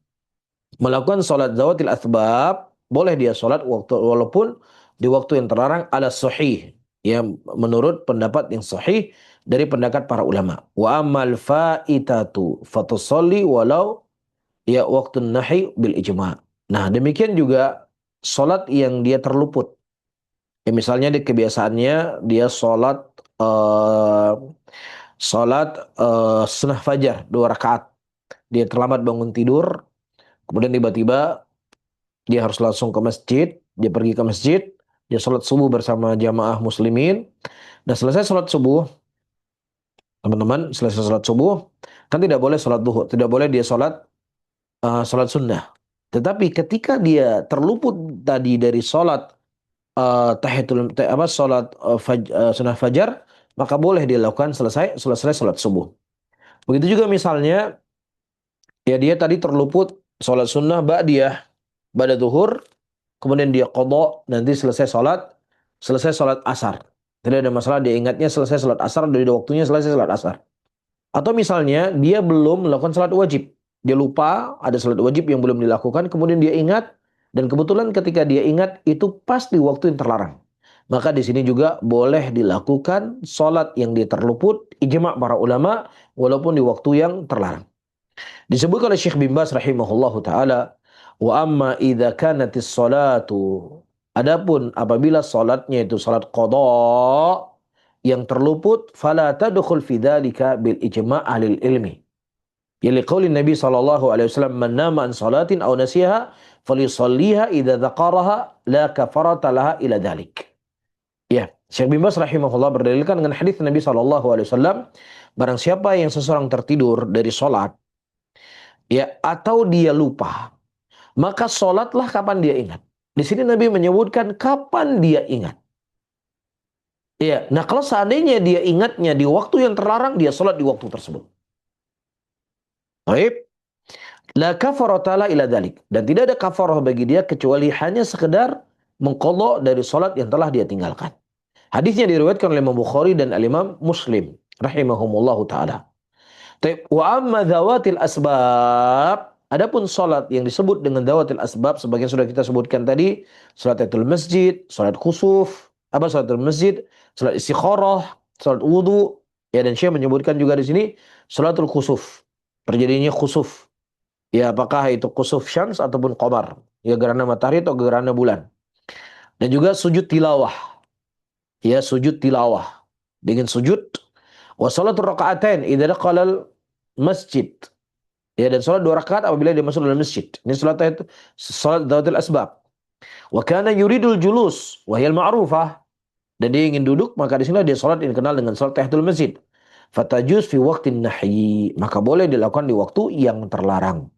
melakukan salat zawatil asbab, boleh dia salat waktu walaupun di waktu yang terlarang ala sahih, yang menurut pendapat yang sahih dari pendapat para ulama. Wa amal faitatu fatusalli walau ya waktu nahi bil ijma'. Nah, demikian juga salat yang dia terluput. Ya, misalnya di kebiasaannya dia salat uh, sunnah fajar 2 rakaat. Dia terlambat bangun tidur, kemudian tiba-tiba dia harus langsung ke masjid, dia pergi ke masjid, dia sholat subuh bersama jamaah muslimin. Dan selesai sholat subuh, teman-teman, selesai sholat subuh, kan tidak boleh sholat duhur, tidak boleh dia sholat sunnah. Tetapi ketika dia terluput tadi dari sholat sholat sunnah fajar, maka boleh dia lakukan selesai sholat subuh. Begitu juga misalnya, ya dia tadi terluput sholat sunnah ba'diyah, ba'da duhur, kemudian dia qadha, nanti selesai salat asar. Tidak ada masalah, dia ingatnya selesai salat asar, dari waktunya selesai salat asar. Atau misalnya dia belum melakukan salat wajib. Dia lupa ada salat wajib yang belum dilakukan, kemudian dia ingat, dan kebetulan ketika dia ingat itu pas di waktu yang terlarang. Maka di sini juga boleh dilakukan salat yang dia terluput, ijma' para ulama, walaupun di waktu yang terlarang. Disebut oleh Syekh bin Baz rahimahullahu taala, wa amma idza kanatis salatu, adapun apabila salatnya itu salat qada yang terluput, fala tadkhul fi dzalika bil ijma' ahli ilmi. Ya liqauli Nabi sallallahu alaihi wasallam, man nama an salatin aw nasiha falyusalliha idza dzakaraha la kafarata laha ila dzalik. Ya, Syekh bin Baz rahimahullah berdalilkan dengan hadis Nabi sallallahu alaihi wasallam, barang siapa yang seseorang tertidur dari salat, ya, atau dia lupa, maka sholatlah kapan dia ingat. Di sini Nabi menyebutkan kapan dia ingat. Ya, nah kalau seandainya dia ingatnya di waktu yang terlarang, dia sholat di waktu tersebut. Baik. La kafarata la ila dzalik. Dan tidak ada kafarah bagi dia kecuali hanya sekedar mengqadha dari sholat yang telah dia tinggalkan. Hadisnya diriwayatkan oleh Imam Bukhari dan Al-Imam Muslim rahimahumullahu taala. Wa amma dzawatil asbab, adapun salat yang disebut dengan dzawatil asbab sebagian sudah kita sebutkan tadi, salat tahiyatul masjid, salat khusuf, salatul masjid, salat istikharah, salat wudu, ya, dan Syekh menyebutkan juga di sini salatul khusuf. Terjadinya khusuf. Ya, apakah itu khusuf syams ataupun qamar, ya, gerhana matahari atau gerhana bulan. Dan juga sujud tilawah. Ya, sujud tilawah. Dengan sujud wa salatul raka'atain idza dakhala masjid. Ya, dan salat 2 rakaat apabila dia masuk dalam masjid. Ini salat dzawatul asbab. Wa kana yuridul julus wa hiyal ma'rufah. Dan dia ingin duduk, maka di sini dia salat yang dikenal dengan salat tahiyatul masjid. Fatajuz fi waqtin nahyi. Maka boleh dilakukan di waktu yang terlarang.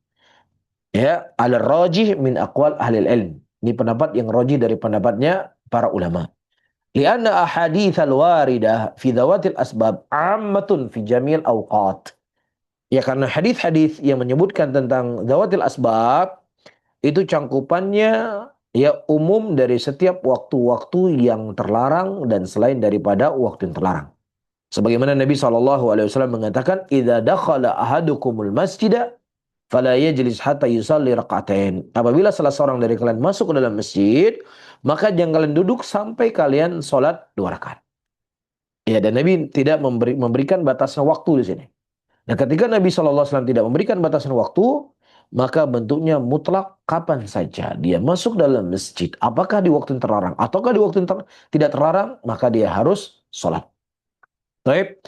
Ya, ala rajih min aqwal ahli ilm. Ini pendapat yang rajih dari pendapatnya para ulama. Lianna ahaditsal waridah fi dzawatil asbab ammatun fi jamil awqat. Ya, karena hadis-hadis yang menyebutkan tentang dzawatil asbab itu cangkupannya ya umum dari setiap waktu-waktu yang terlarang dan selain daripada waktu yang terlarang. Sebagaimana Nabi SAW mengatakan, "Idza dakhala ahadukumul masjida fala yajlis hatta yusalli raka'atain." Apabila salah seorang dari kalian masuk ke dalam masjid, maka jangan kalian duduk sampai kalian sholat 2 rakaat. Ya, dan Nabi tidak memberikan batasan waktu di sini. Nah, ketika Nabi SAW tidak memberikan batasan waktu, maka bentuknya mutlak kapan saja dia masuk dalam masjid. Apakah di waktu yang terlarang ataukah di waktu yang tidak terlarang, maka dia harus sholat. Baik.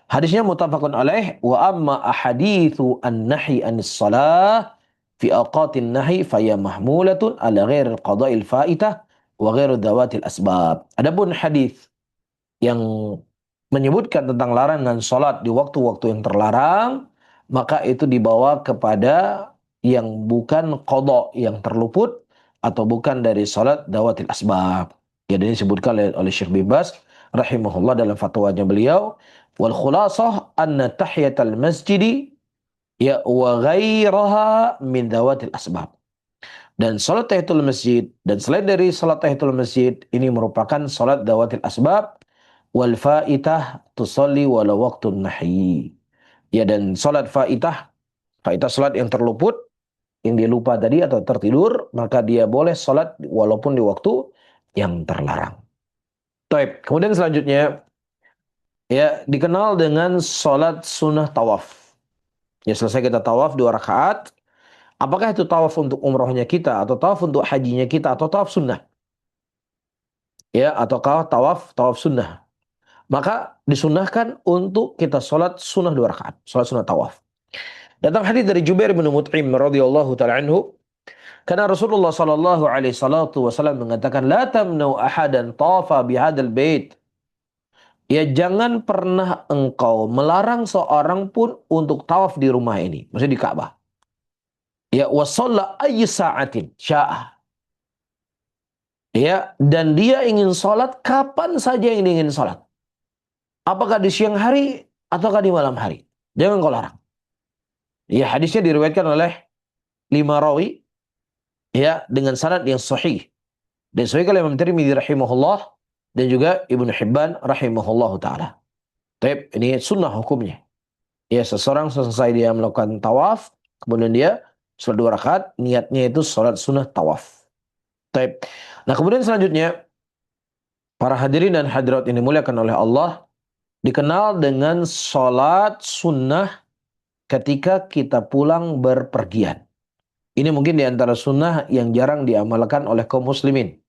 Hadisnya muttafaqun alaih, wa amma ahaditsu an-nahi anis shalah fi awqatin nahi faya mahmulatun ala ghairi qada'il faitah wa ghairi dhawatil asbab. Adapun hadis yang menyebutkan tentang larangan salat di waktu-waktu yang terlarang, maka itu dibawa kepada yang bukan qada, yang terluput atau bukan dari salat dhawatil asbab. Ya, dan disebutkan oleh Syekh bin Baz rahimahullah dalam fatwanya beliau, wal khulasah anna tahiyatal masjidi ya wa ghairaha min dhawatil asbab. Dan salat tahiyatul masjid dan selain dari salat tahiyatul masjid ini merupakan salat dhawatil asbab, wal faitah tusalli wala waqtun nahyi. Ya, dan salat faitah salat yang terluput, yang dia lupa tadi atau tertidur, maka dia boleh salat walaupun di waktu yang terlarang. Baik, kemudian selanjutnya ya dikenal dengan salat sunnah tawaf. Ya, selesai kita tawaf 2 rakaat, apakah itu tawaf untuk umrohnya kita atau tawaf untuk hajinya kita atau tawaf sunnah? Ya, ataukah tawaf sunnah? Maka disunnahkan untuk kita salat sunnah 2 rakaat, salat sunnah tawaf. Datang hadis dari Jubair bin Mut'im radhiyallahu taala anhu, karena Rasulullah sallallahu alaihi wasallam mengatakan, la tamnau ahadan tawafa bihadzal bait. Ya, jangan pernah engkau melarang seorang pun untuk tawaf di rumah ini, maksudnya di Ka'bah. Ya, wa shalla ayyi sa'atin sya'a. Ya, dan dia ingin salat kapan saja yang dia ingin salat. Apakah di siang hari ataukah di malam hari? Jangan kau larang. Ya, hadisnya diriwayatkan oleh 5 rawi ya dengan sanad yang sahih. Dan sahih oleh Imam Tirmidzi rahimahullah dan juga Ibnu Hibban rahimahullahu taala. Tapi ini sunnah hukumnya. Ya, seseorang selesai dia melakukan tawaf, kemudian dia salat 2 rakaat, niatnya itu salat sunnah tawaf. Tapi, nah kemudian selanjutnya para hadirin dan hadirat ini dimuliakan oleh Allah, dikenal dengan salat sunnah ketika kita pulang berpergian. Ini mungkin di antara sunnah yang jarang diamalkan oleh kaum muslimin.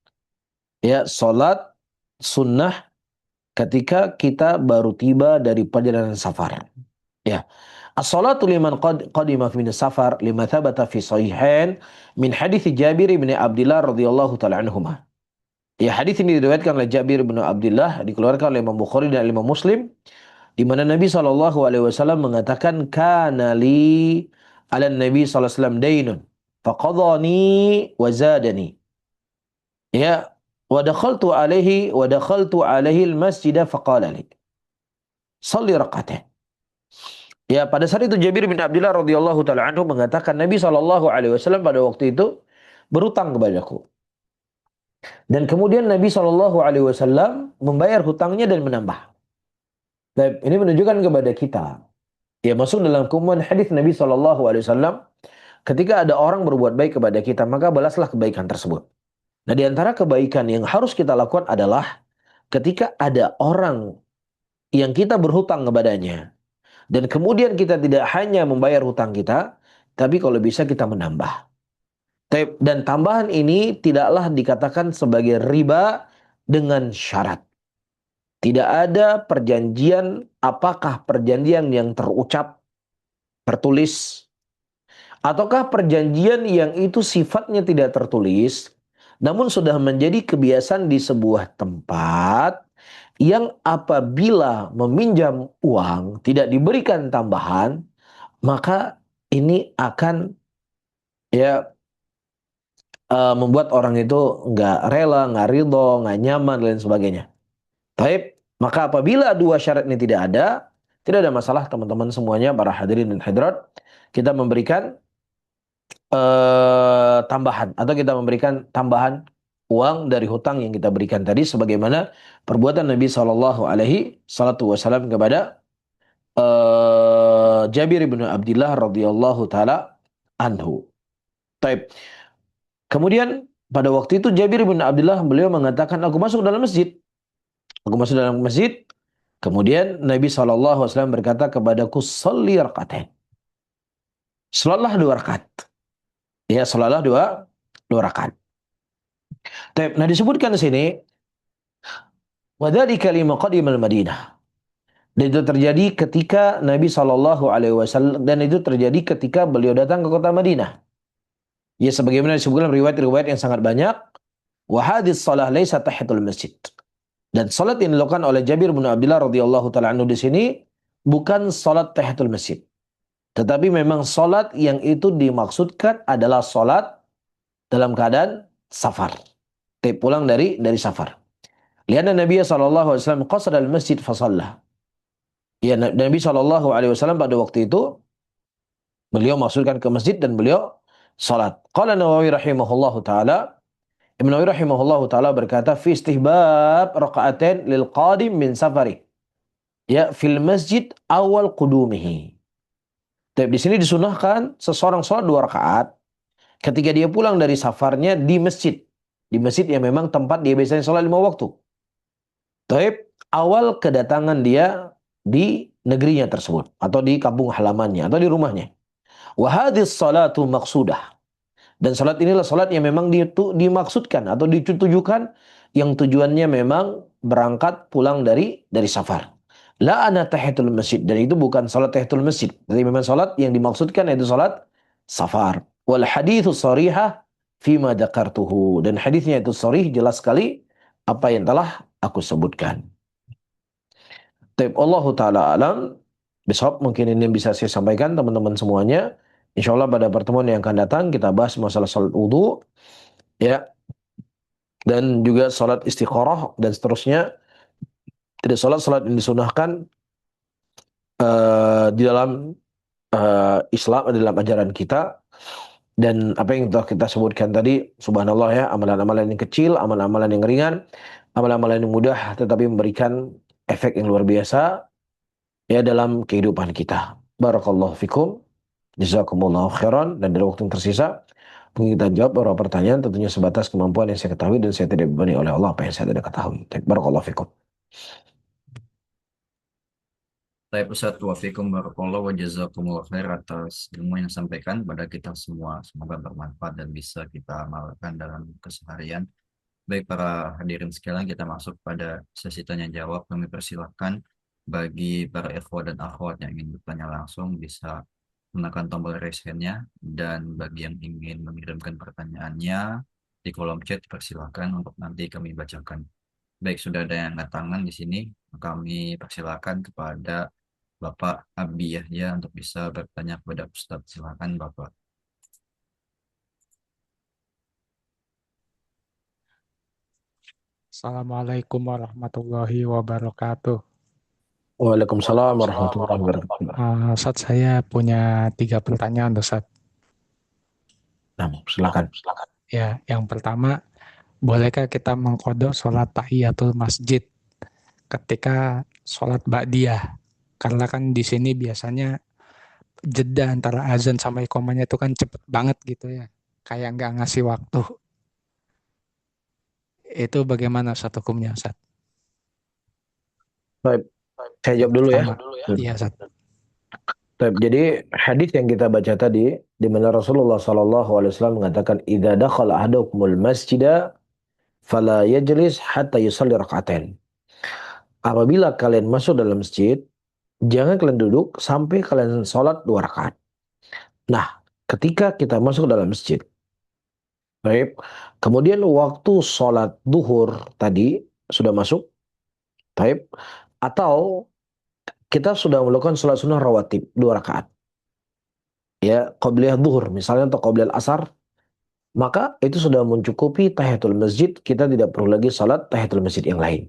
Ya, salat sunnah ketika kita baru tiba dari perjalanan safar. Ya. As-salatu liman qadima min safar lima thabata fi sahihain min hadits Jabir bin Abdullah radhiyallahu taala anhuma. Ya, hadis ini diriwayatkan oleh Jabir bin Abdullah, dikeluarkan oleh Imam Bukhari dan Imam Muslim, di mana Nabi SAW mengatakan, kana li ala Nabi SAW dainun faqadani wa zadani. Ya, wa dakhaltu alaihi al-masjid faqala li shalli rak'atain. Ya, pada saat itu Jabir bin Abdullah radhiyallahu taala anhu mengatakan, Nabi SAW pada waktu itu berutang kepadaku. Dan kemudian Nabi SAW membayar hutangnya dan menambah. Dan ini menunjukkan kepada kita, ya, masuk dalam keumuman hadis Nabi SAW, ketika ada orang berbuat baik kepada kita, maka balaslah kebaikan tersebut. Nah, di antara kebaikan yang harus kita lakukan adalah ketika ada orang yang kita berhutang kepadanya, dan kemudian kita tidak hanya membayar hutang kita, tapi kalau bisa kita menambah. Dan tambahan ini tidaklah dikatakan sebagai riba dengan syarat. Tidak ada perjanjian, apakah perjanjian yang terucap, tertulis, ataukah perjanjian yang itu sifatnya tidak tertulis, namun sudah menjadi kebiasaan di sebuah tempat yang apabila meminjam uang tidak diberikan tambahan, maka ini akan ya membuat orang itu nggak rela, nggak ridho, nggak nyaman dan lain sebagainya. Baik, maka apabila dua syarat ini tidak ada masalah teman-teman semuanya, para hadirin dan hadirat, kita memberikan tambahan atau kita memberikan tambahan uang dari hutang yang kita berikan tadi, sebagaimana perbuatan Nabi Shallallahu Alaihi Wasallam kepada Jabir bin Abdullah radhiyallahu taala anhu. Taib. Kemudian pada waktu itu Jabir bin Abdullah beliau mengatakan, aku masuk dalam masjid. Aku masuk dalam masjid. Kemudian Nabi SAW berkata kepadaku, salli rakatain. Salatlah 2 rakaat. Ya, salatlah dua rakaat. Nah, disebutkan di sini, wadzalika lima qadimal Madinah. Dan itu terjadi ketika Nabi SAW, dan itu terjadi ketika beliau datang ke kota Madinah. Ya, sebagaimana disebutkan dalam riwayat-riwayat yang sangat banyak, wa hadhihi shalah laisa tahiyatul masjid. Dan salat yang dilakukan oleh Jabir bin Abdullah radhiyallahu taala anhu di sini bukan salat tahiyatul masjid. Tetapi memang salat yang itu dimaksudkan adalah salat dalam keadaan safar. Pulang dari safar. Lihat Nabi sallallahu alaihi wasallam qasada al-masjid fa shalla. Ya, Nabi sallallahu alaihi wasallam pada waktu itu beliau maksudkan ke masjid dan beliau salat. Qala Nawawi rahimahullahu taala, Ibnu Nawawi rahimahullahu taala berkata fi istihbab raka'atain lil qadim min safari. Ya, fil masjid awal qudumihi. Tapi di sini disunahkan seseorang sholat 2 rakaat ketika dia pulang dari safarnya di masjid. Di masjid yang memang tempat dia biasanya sholat 5 waktu. Tapi awal kedatangan dia di negerinya tersebut, atau di kampung halamannya, atau di rumahnya. Wa hadhihi salatu maqsudah. Dan salat inilah salat yang memang dimaksudkan atau ditujukan, yang tujuannya memang berangkat pulang dari safar. La ana tahiyatul masjid, dan itu bukan salat tahiyatul masjid. Jadi memang salat yang dimaksudkan yaitu salat safar. Wal haditsu sharihah fima dzakartuhu, dan hadisnya itu sharih, jelas sekali apa yang telah aku sebutkan. Taib Allah taala alam bisawab, mungkin ini yang bisa saya sampaikan teman-teman semuanya. Insyaallah pada pertemuan yang akan datang kita bahas masalah salat wudu, ya, dan juga salat istikharah dan seterusnya. Tidak salat yang disunahkan di dalam Islam, di dalam ajaran kita. Dan apa yang telah kita sebutkan tadi, subhanallah ya, amalan-amalan yang kecil, amalan-amalan yang ringan, amalan-amalan yang mudah, tetapi memberikan efek yang luar biasa ya dalam kehidupan kita. Barakallahu fikum, jazakumullahu khairan. Dan dari waktu yang tersisa, mungkin kita jawab beberapa pertanyaan, tentunya sebatas kemampuan yang saya ketahui, dan saya tidak dibebani oleh Allah apa yang saya tidak ketahui. Barakallahu fikum. Baik Ustaz, wafikum barakallahu wa jazakumullah khair atas ilmu yang disampaikan kepada kita semua. Semoga bermanfaat dan bisa kita amalkan dalam keseharian. Baik para hadirin sekalian, kita masuk pada sesi tanya jawab. Kami persilahkan bagi para ikhwah dan akhwat yang ingin bertanya langsung bisa menekan tombol raise hand-nya, dan bagi yang ingin mengirimkan pertanyaannya di kolom chat persilahkan untuk nanti kami bacakan. Baik, sudah ada yang angkat tangan di sini. Kami persilahkan kepada Bapak Abi Yahya untuk bisa bertanya kepada Ustadz. Silakan Bapak. Assalamualaikum warahmatullahi wabarakatuh. Waalaikumsalam warahmatullahi wabarakatuh. Ustaz, saya punya 3 pertanyaan, Ustaz. Nah, silakan. Ya, yang pertama, bolehkah kita mengqadha sholat tahiyatul masjid ketika sholat ba'diyah? Karena kan di sini biasanya jeda antara azan sama iqamahnya itu kan cepet banget gitu ya. Kayak nggak ngasih waktu. Itu bagaimana Ustaz hukumnya, Ustaz? Baik, saya Yang jawab dulu ya. pertama, iya Ustaz. Baik, jadi hadis yang kita baca tadi di mana Rasulullah Shallallahu Alaihi Wasallam mengatakan, "Idza dakhala ahadukumul masjida fala yajlis hatta yusalli rakaatain." Apabila kalian masuk dalam masjid, jangan kalian duduk sampai kalian sholat 2 rakaat. Nah, ketika kita masuk dalam masjid, baik, kemudian waktu sholat duhur tadi sudah masuk, baik, atau kita sudah melakukan sholat sunnah rawatib 2 rakaat, ya, qabliyah duhur misalnya atau qabliyah asar, maka itu sudah mencukupi tahiyatul masjid. Kita tidak perlu lagi sholat tahiyatul masjid yang lain.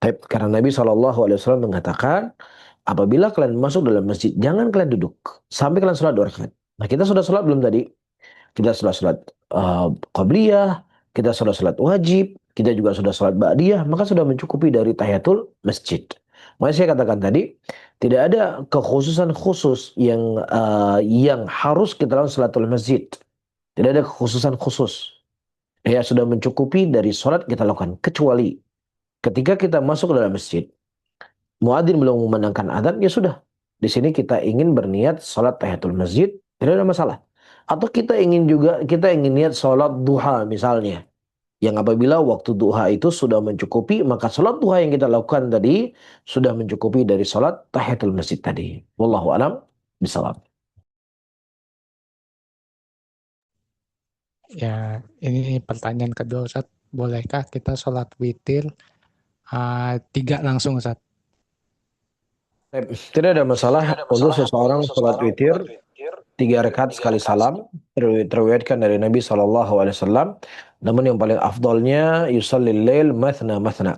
Baik, karena Nabi SAW mengatakan, apabila kalian masuk dalam masjid, jangan kalian duduk sampai kalian sholat 2 rakaat. Nah, kita sudah sholat belum tadi? Kita sudah sholat qabliyah, kita sudah sholat wajib, kita juga sudah sholat ba'diyah, maka sudah mencukupi dari tahiyatul masjid. Makanya saya katakan tadi, tidak ada kekhususan khusus yang harus kita lakukan sholatul masjid. Tidak ada kekhususan khusus. Ya, sudah mencukupi dari sholat kita lakukan. Kecuali ketika kita masuk ke dalam masjid, muadzin belum memandangkan adzan, ya sudah. Di sini kita ingin berniat sholat tahiyatul masjid, tidak ada masalah. Atau kita ingin niat sholat duha misalnya. Yang apabila waktu duha itu sudah mencukupi, maka sholat duha yang kita lakukan tadi sudah mencukupi dari sholat tahiyatul masjid tadi. Wallahu a'lam bishawab. Ya, ini pertanyaan kedua Ustaz. Bolehkah kita sholat witir 3 langsung Ustaz? Tidak ada masalah untuk seseorang sholat witir 3 rakaat sekali salam, terriwayatkan dari Nabi SAW. Namun yang paling afdolnya yusallil lail mathna mathna.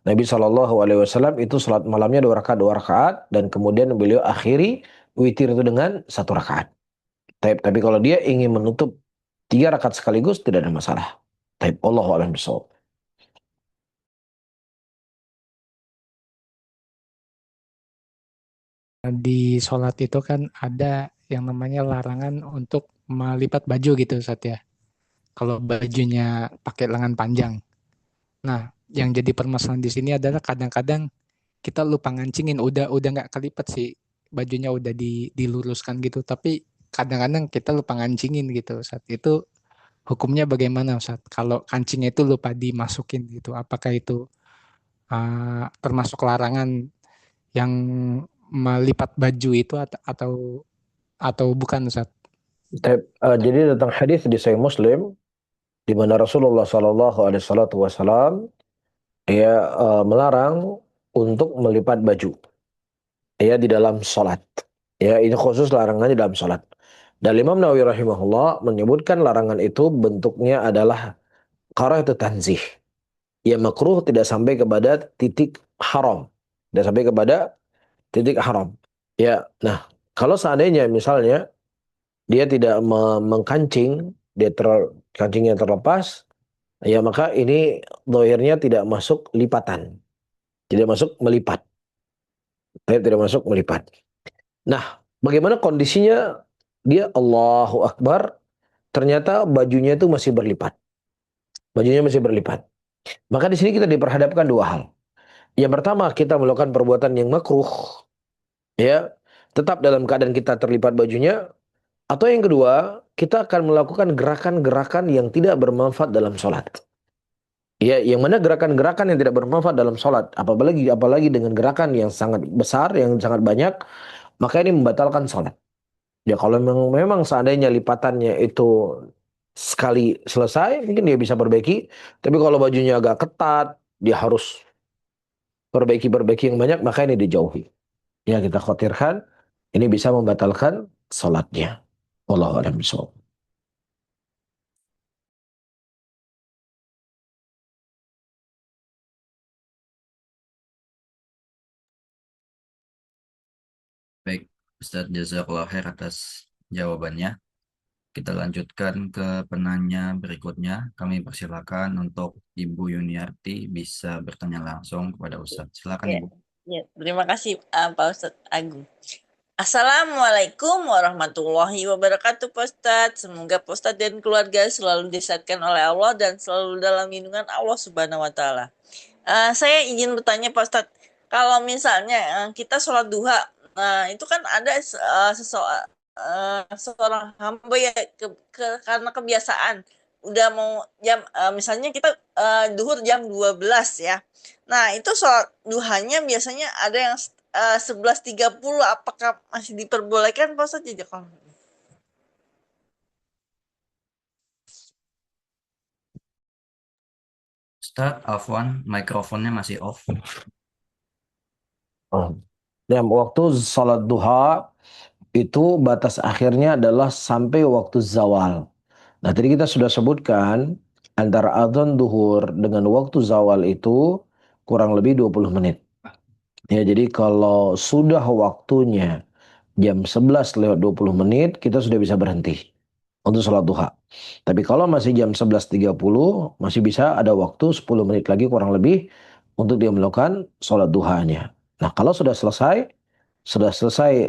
Nabi SAW itu salat malamnya 2 rakaat dan kemudian beliau akhiri witir itu dengan 1 rakaat. Tapi kalau dia ingin menutup 3 rakaat sekaligus tidak ada masalah. Allahu a'lam bishawab. Di sholat itu kan ada yang namanya larangan untuk melipat baju gitu Ustaz ya. Kalau bajunya pakai lengan panjang. Nah, yang jadi permasalahan di sini adalah kadang-kadang kita lupa ngancingin, udah nggak kelipat sih, bajunya udah diluruskan gitu, tapi kadang-kadang kita lupa ngancingin gitu Ustaz. Itu hukumnya bagaimana Ustaz? Kalau kancingnya itu lupa dimasukin gitu, apakah itu termasuk larangan yang melipat baju itu atau bukan Ustaz? Jadi tentang hadis di Sahih Muslim di mana Rasulullah SAW melarang untuk melipat baju ya di dalam sholat. Ya, ini khusus larangannya dalam sholat. Dan Imam Nawawi rahimahullah menyebutkan larangan itu bentuknya adalah karahatu tanzih. Ya, makruh tidak sampai kepada titik haram. Tidak sampai kepada titik haram. Ya, nah, kalau seandainya misalnya dia tidak mengkancing, kancingnya terlepas, ya maka ini dohirnya tidak masuk lipatan. Tidak masuk melipat. Tidak masuk melipat. Nah, bagaimana kondisinya? Dia Allahu Akbar, ternyata bajunya itu masih berlipat. Bajunya masih berlipat. Maka di sini kita diperhadapkan 2 hal. Yang pertama, kita melakukan perbuatan yang makruh, ya, tetap dalam keadaan kita terlipat bajunya. Atau yang kedua, kita akan melakukan gerakan-gerakan yang tidak bermanfaat dalam sholat. Ya, yang mana gerakan-gerakan yang tidak bermanfaat dalam sholat, apalagi dengan gerakan yang sangat besar, yang sangat banyak, maka ini membatalkan sholat. Ya kalau memang seandainya lipatannya itu sekali selesai, mungkin dia bisa perbaiki. Tapi kalau bajunya agak ketat, dia harus perbaiki yang banyak, maka ini dijauhi. Ya kita khawatirkan, ini bisa membatalkan sholatnya. Wallahu a'lam bishawab. Baik, Ustadz Jazakallah khair atas jawabannya. Kita lanjutkan ke penanya berikutnya. Kami persilakan untuk Ibu Yuniarti bisa bertanya langsung kepada Ustadz. Silakan Ya, Ibu. ya, terima kasih Pak Ustadz Agung. Assalamualaikum warahmatullahi wabarakatuh Pak Ustadz. Semoga Pak Ustadz dan keluarga selalu disehatkan oleh Allah dan selalu dalam lindungan Allah Subhanahu wa Ta'ala. Saya izin bertanya Pak Ustadz, kalau misalnya kita sholat duha, nah itu kan ada seorang hamba ya karena kebiasaan udah mau jam misalnya kita duhur jam 12 ya. Nah, itu sholat duhanya biasanya ada yang 11.30, apakah masih diperbolehkan Pak Ustadz? Jadi kalau Ustaz, Afwan, mikrofonnya masih off. Dan waktu salat duha itu batas akhirnya adalah sampai waktu zawal. Nah, tadi kita sudah sebutkan antara adzan duhur dengan waktu zawal itu kurang lebih 20 menit. Ya, jadi kalau sudah waktunya jam 11 lewat 20 menit, kita sudah bisa berhenti untuk sholat duha. Tapi kalau masih jam 11.30, masih bisa ada waktu 10 menit lagi kurang lebih untuk dia melakukan sholat duhanya. Nah, kalau sudah selesai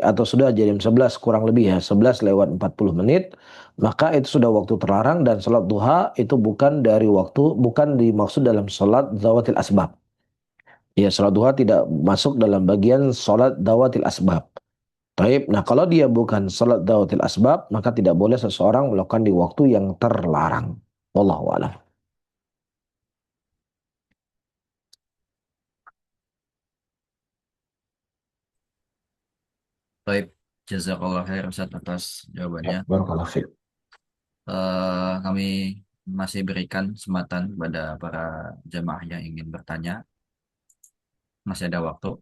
atau sudah jam 11 kurang lebih ya, 11 lewat 40 menit, maka itu sudah waktu terlarang dan sholat duha itu bukan dimaksud dalam sholat zawatil asbab. Ya, sholat duha tidak masuk dalam bagian sholat dawatil asbab. Taib. Nah, kalau dia bukan sholat dawatil asbab, maka tidak boleh seseorang melakukan di waktu yang terlarang. Wallahu a'lam. Baik, jazakallah khair Ustaz atas jawabannya. Barakallahu fiik. Kami masih berikan kesempatan kepada para jamaah yang ingin bertanya. Masih ada waktu.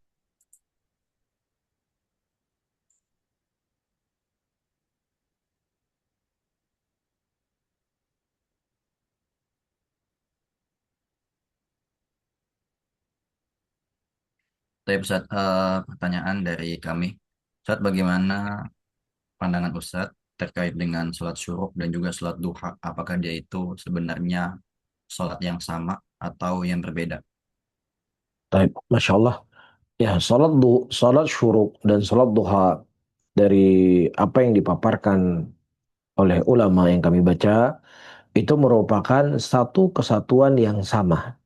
Tapi Ustaz, pertanyaan dari kami. Ustaz, bagaimana pandangan Ustaz terkait dengan sholat syuruk dan juga sholat duha? Apakah dia itu sebenarnya sholat yang sama atau yang berbeda? Taib. Masya Allah. Ya, salat syuruk dan salat duha dari apa yang dipaparkan oleh ulama yang kami baca, itu merupakan satu kesatuan yang sama.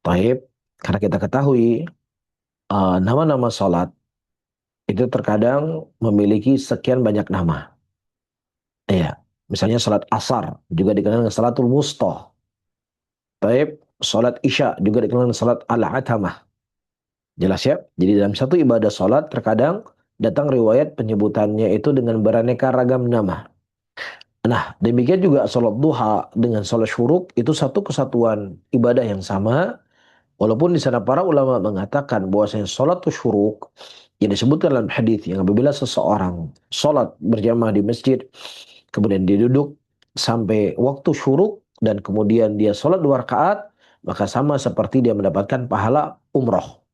Taib. Karena kita ketahui, nama-nama salat itu terkadang memiliki sekian banyak nama. Iya, misalnya salat asar juga dikenal dengan salatul wusta. Taib, salat isya juga dikenal dengan salat al-atamah. Jelas ya? Jadi dalam satu ibadah salat terkadang datang riwayat penyebutannya itu dengan beraneka ragam nama. Nah, demikian juga salat duha dengan salat syuruk itu satu kesatuan ibadah yang sama. Walaupun di sana para ulama mengatakan bahwasanya salat syuruk yang disebutkan dalam hadis yang apabila seseorang salat berjamaah di masjid kemudian dia duduk sampai waktu syuruk dan kemudian dia sholat 2 rakaat, maka sama seperti dia mendapatkan pahala umroh.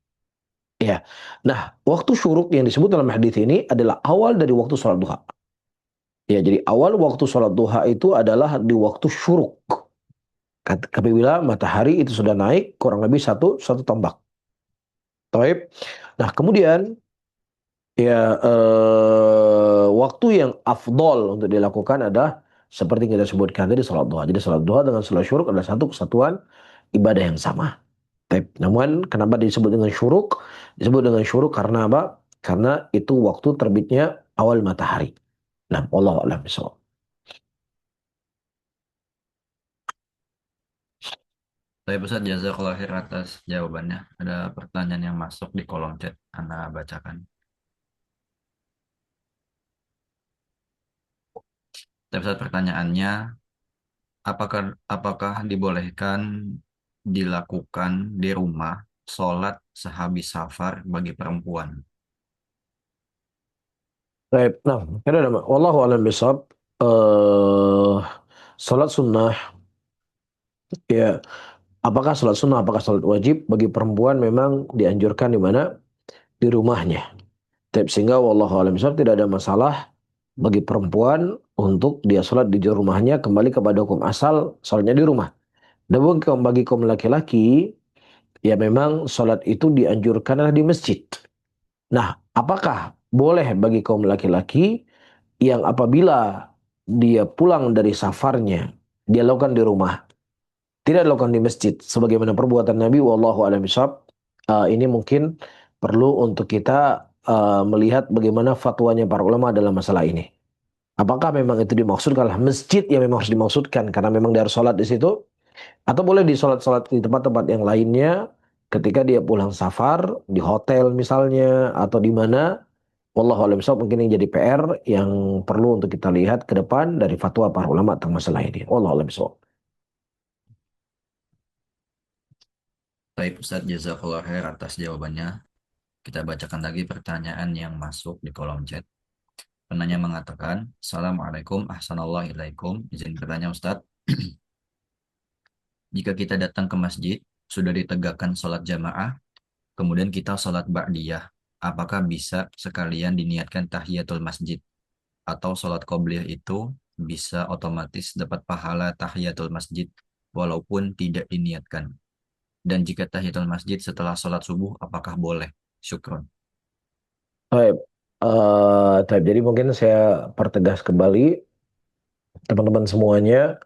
Ya. Nah, waktu syuruk yang disebut dalam hadis ini adalah awal dari waktu sholat duha. Ya, jadi awal waktu sholat duha itu adalah di waktu syuruk. Apabila matahari itu sudah naik kurang lebih satu tombak. Taib. Nah, kemudian ya waktu yang afdol untuk dilakukan adalah seperti yang kita sebutkan tadi salat duha. Jadi salat duha dengan salat syuruk adalah satu kesatuan ibadah yang sama. Namun kenapa disebut dengan syuruk? Disebut dengan syuruk karena apa? Karena itu waktu terbitnya awal matahari. Nah, wallahu a'lam bishawab. Tapi Ustaz, jazakallah khair atas jawabannya. Ada pertanyaan yang masuk di kolom chat. Anda bacakan. Tapi Ustaz, pertanyaannya, apakah dibolehkan dilakukan di rumah sholat sehabis safar bagi perempuan? Baik, nah, ada wallahu a'lam bishawab. Eh, salat sunnah ya, apakah salat sunnah, apakah salat wajib bagi perempuan memang dianjurkan di mana? Di rumahnya. Sehingga wallahu a'lam bishawab tidak ada masalah bagi perempuan untuk dia sholat di rumahnya kembali kepada hukum asal sholatnya di rumah. Namun bagi kaum laki-laki ya memang sholat itu dianjurkan adalah di masjid. Nah, apakah boleh bagi kaum laki-laki yang apabila dia pulang dari safarnya dia lakukan di rumah, tidak dilakukan di masjid sebagaimana perbuatan Nabi wallahu a'lam bishawab. Ini mungkin perlu untuk kita melihat bagaimana fatwanya para ulama dalam masalah ini. Apakah memang itu dimaksudkanlah masjid yang memang harus dimaksudkan karena memang dia harus sholat di situ, atau boleh disolat-solat di tempat-tempat yang lainnya ketika dia pulang safar di hotel misalnya atau di mana. Wallahu a'lam bishawab, mungkin yang jadi PR yang perlu untuk kita lihat ke depan dari fatwa para ulama tentang masalah ini. Wallahu a'lam bishawab. Baik Ustadz, jazakallah khair atas jawabannya. Kita bacakan lagi pertanyaan yang masuk di kolom chat. Penanya mengatakan, Assalamualaikum, ahsanallahu izin bertanya Ustadz, jika kita datang ke masjid, sudah ditegakkan sholat jamaah, kemudian kita sholat ba'diyah, apakah bisa sekalian diniatkan tahiyatul masjid? Atau sholat qobliyah itu bisa otomatis dapat pahala tahiyatul masjid, walaupun tidak diniatkan? Dan jika tahiyatul masjid setelah sholat subuh, apakah boleh? Syukron. Baik. Jadi mungkin saya pertegas kembali teman-teman semuanya.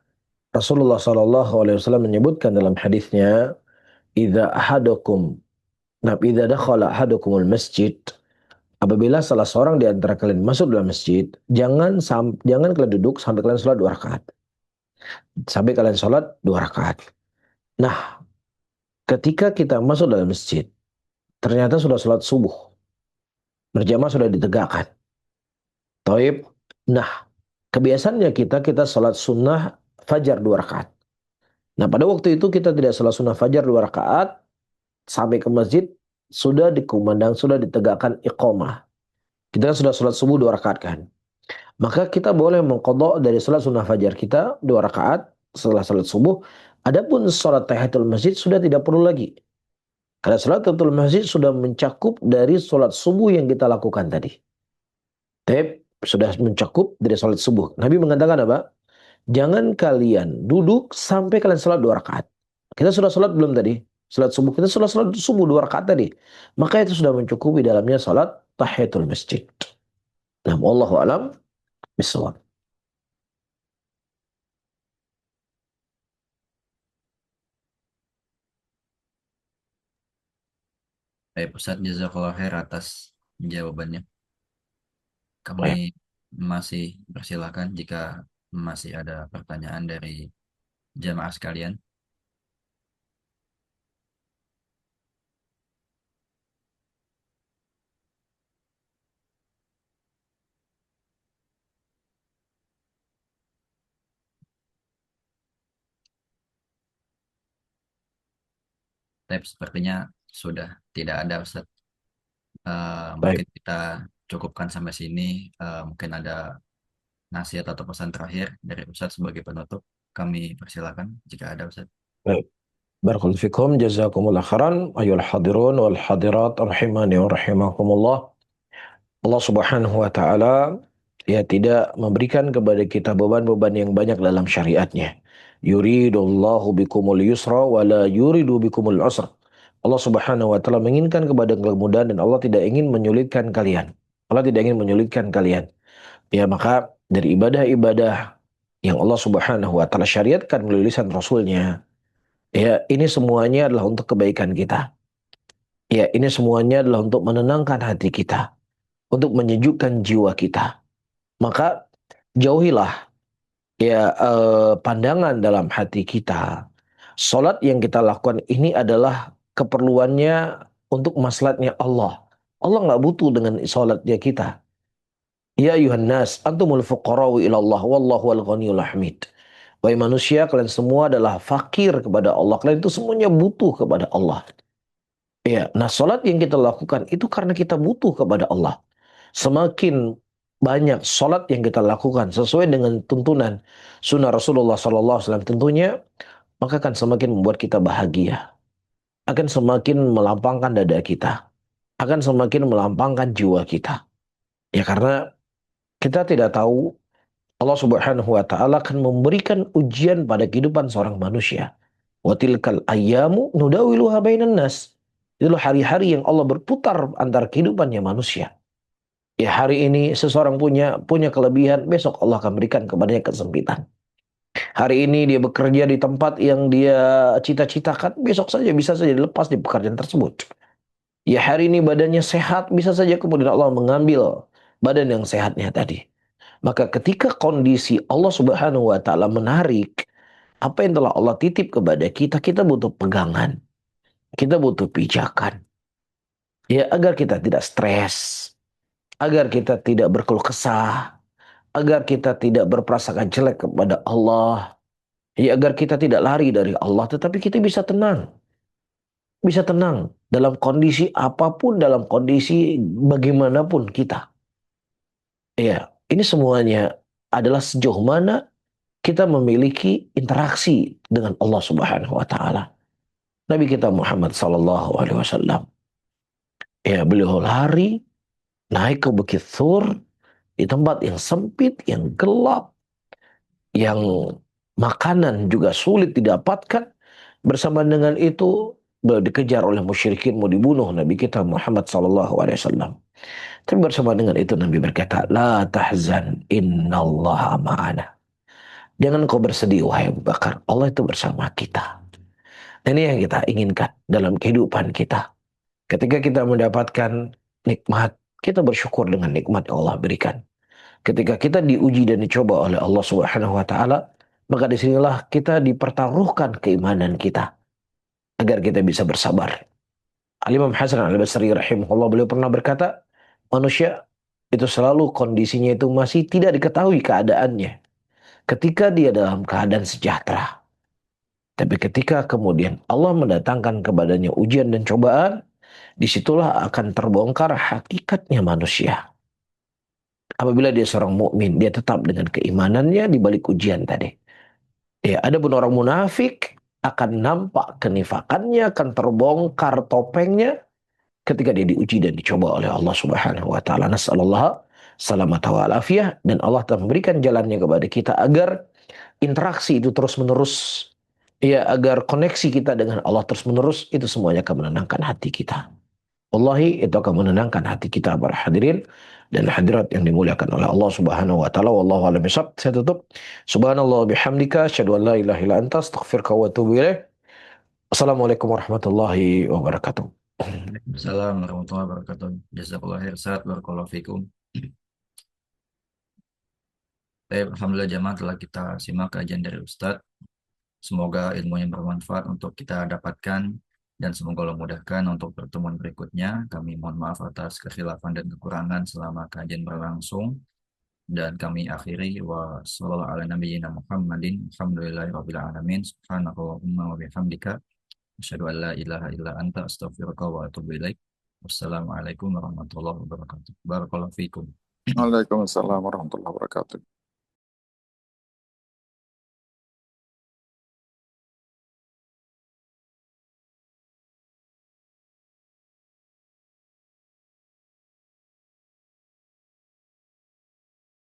Rasulullah SAW menyebutkan dalam hadisnya, "Idza ahadukum, idza dakhala ahadukumul masjid." Apabila salah seorang di antara kalian masuk dalam masjid, jangan kalian duduk sampai kalian sholat 2 rakaat. Sampai kalian sholat 2 rakaat. Nah, ketika kita masuk dalam masjid, ternyata sudah sholat subuh. Berjamaah sudah ditegakkan. Taib. Nah, kebiasaannya kita sholat sunnah fajar 2 rakaat. Nah, pada waktu itu kita tidak sholat sunnah fajar 2 rakaat, sampai ke masjid, sudah dikumandang, sudah ditegakkan iqamah. Kita kan sudah sholat subuh 2 rakaat kan. Maka kita boleh mengqadha dari sholat sunnah fajar kita 2 rakaat setelah sholat subuh. Adapun sholat tahiyatul masjid sudah tidak perlu lagi. Karena sholat tahiyatul masjid sudah mencakup dari sholat subuh yang kita lakukan tadi. Sudah mencakup dari sholat subuh. Nabi mengatakan apa? Jangan kalian duduk sampai kalian sholat 2 rakaat. Kita sudah sholat belum tadi? Sholat subuh. Kita sudah sholat subuh 2 rakaat tadi. Maka itu sudah mencukupi dalamnya sholat tahiyatul masjid. Nah, wallahu a'lam bishawab. Baik Ustadz, jazakallah khair atas jawabannya. Kami Baik. masih persilahkan jika masih ada pertanyaan dari jamaah sekalian. Tapi sepertinya sudah tidak ada Ustadz. Baik. Mungkin kita cukupkan sampai sini. Mungkin ada nasihat atau pesan terakhir dari Ustadz sebagai penutup. Kami persilakan jika ada Ustadz. Baik. Barakallahu fikum, jazakumullah khairan, ayyuhal hadirun wal hadirat, rahimani wa rahimakumullah. Allah Subhanahu wa taala ya tidak memberikan kepada kita beban-beban yang banyak dalam syariatnya. Yuridullahu bikumul yusra wa la yuridu bikumul usra. Allah Subhanahu wa taala menginginkan kepada kemudahan dan Allah tidak ingin menyulitkan kalian. Allah tidak ingin menyulitkan kalian. Ya, maka dari ibadah-ibadah yang Allah Subhanahu wa taala syariatkan melalui lisan Rasulnya, ya, ini semuanya adalah untuk kebaikan kita. Ya, ini semuanya adalah untuk menenangkan hati kita, untuk menyejukkan jiwa kita. Maka jauhilah ya pandangan dalam hati kita. Salat yang kita lakukan ini adalah keperluannya untuk maslahatnya Allah. Allah nggak butuh dengan salatnya kita. Ya ayuhan nas, antumul fuqara'u ila Allah wallahu al ghaniyul hamid. Wahai manusia, kalian semua adalah fakir kepada Allah. Kalian itu semuanya butuh kepada Allah. Ya, nah salat yang kita lakukan itu karena kita butuh kepada Allah. Semakin banyak salat yang kita lakukan sesuai dengan tuntunan sunnah Rasulullah SAW tentunya, maka akan semakin membuat kita bahagia. Akan semakin melampangkan dada kita. Akan semakin melampangkan jiwa kita. Ya karena kita tidak tahu Allah Subhanahu wa taala akan memberikan ujian pada kehidupan seorang manusia. Wa tilkal ayyamu nudawiluha bainan nas. Itulah hari-hari yang Allah berputar antara kehidupannya manusia. Ya hari ini seseorang punya kelebihan, besok Allah akan berikan kepadanya kesempitan. Hari ini dia bekerja di tempat yang dia cita-citakan, besok saja bisa saja dilepas di pekerjaan tersebut. Ya hari ini badannya sehat, bisa saja kemudian Allah mengambil badan yang sehatnya tadi. Maka ketika kondisi Allah Subhanahu wa taala menarik apa yang telah Allah titip kepada kita, kita butuh pegangan, kita butuh pijakan. Ya agar kita tidak stres, agar kita tidak berkeluh kesah, agar kita tidak berprasangka jelek kepada Allah. Ya agar kita tidak lari dari Allah, tetapi kita bisa tenang. Bisa tenang dalam kondisi apapun, dalam kondisi bagaimanapun kita. Ya, ini semuanya adalah sejauh mana kita memiliki interaksi dengan Allah Subhanahu wa taala. Nabi kita Muhammad sallallahu alaihi wasallam, ya beliau lari naik ke Bukit Thur di tempat yang sempit, yang gelap, yang makanan juga sulit didapatkan. Bersama dengan itu beliau dikejar oleh musyrikin, mau dibunuh Nabi kita Muhammad sallallahu alaihi wasallam. Tapi bersama dengan itu Nabi berkata, "La tahzan, innallaha ma'ana." Jangan kau bersedih wahai Abu Bakar, Allah itu bersama kita. Dan ini yang kita inginkan dalam kehidupan kita. Ketika kita mendapatkan nikmat, kita bersyukur dengan nikmat yang Allah berikan. Ketika kita diuji dan dicoba oleh Allah Subhanahu wa taala, maka disinilah kita dipertaruhkan keimanan kita agar kita bisa bersabar. Al-Imam Hasan Al-Basri rahimahullah beliau pernah berkata, manusia itu selalu kondisinya itu masih tidak diketahui keadaannya ketika dia dalam keadaan sejahtera. Tapi ketika kemudian Allah mendatangkan kepadanya ujian dan cobaan, disitulah akan terbongkar hakikatnya manusia. Apabila dia seorang mukmin, dia tetap dengan keimanannya di balik ujian tadi. Ya, ada pun orang munafik akan nampak kenifakannya, akan terbongkar topengnya ketika dia diuji dan dicoba oleh Allah Subhanahu wa taala. Nasallallahu salamata wa alafiyah, dan Allah telah memberikan jalannya kepada kita agar interaksi itu terus-menerus, ya agar koneksi kita dengan Allah terus-menerus, itu semuanya akan menenangkan hati kita. Wallahi itu akan menenangkan hati kita para hadirin dan hadirat yang dimuliakan oleh Allah Subhanahu wa taala. Wallahu a'lam bishawab. Saya tutup. Subhanallah bihamdika asyhadu an la ilaha illa anta astaghfiruka wa atubu ilaik. Assalamualaikum warahmatullahi wabarakatuh. Waalaikumsalam warahmatullahi wabarakatuh. Jazakallah khair. Barakallahu fikum. Baik, alhamdulillah jamaah telah kita simak kajian dari Ustadz. Semoga ilmu yang bermanfaat untuk kita dapatkan dan semoga Allah mudahkan untuk pertemuan berikutnya. Kami mohon maaf atas kekhilafan dan kekurangan selama kajian berlangsung. Dan kami akhiri wa sallallahu ala nabiyyina Muhammadin alhamdulillahirabbil alamin subhanakallahumma wa bihamdika asyhadu an la ilaha illa anta astaghfiruka wa atubu ilaik. Wassalamualaikum warahmatullahi wabarakatuh. Barakallahu fikum. Waalaikumsalam warahmatullahi wabarakatuh.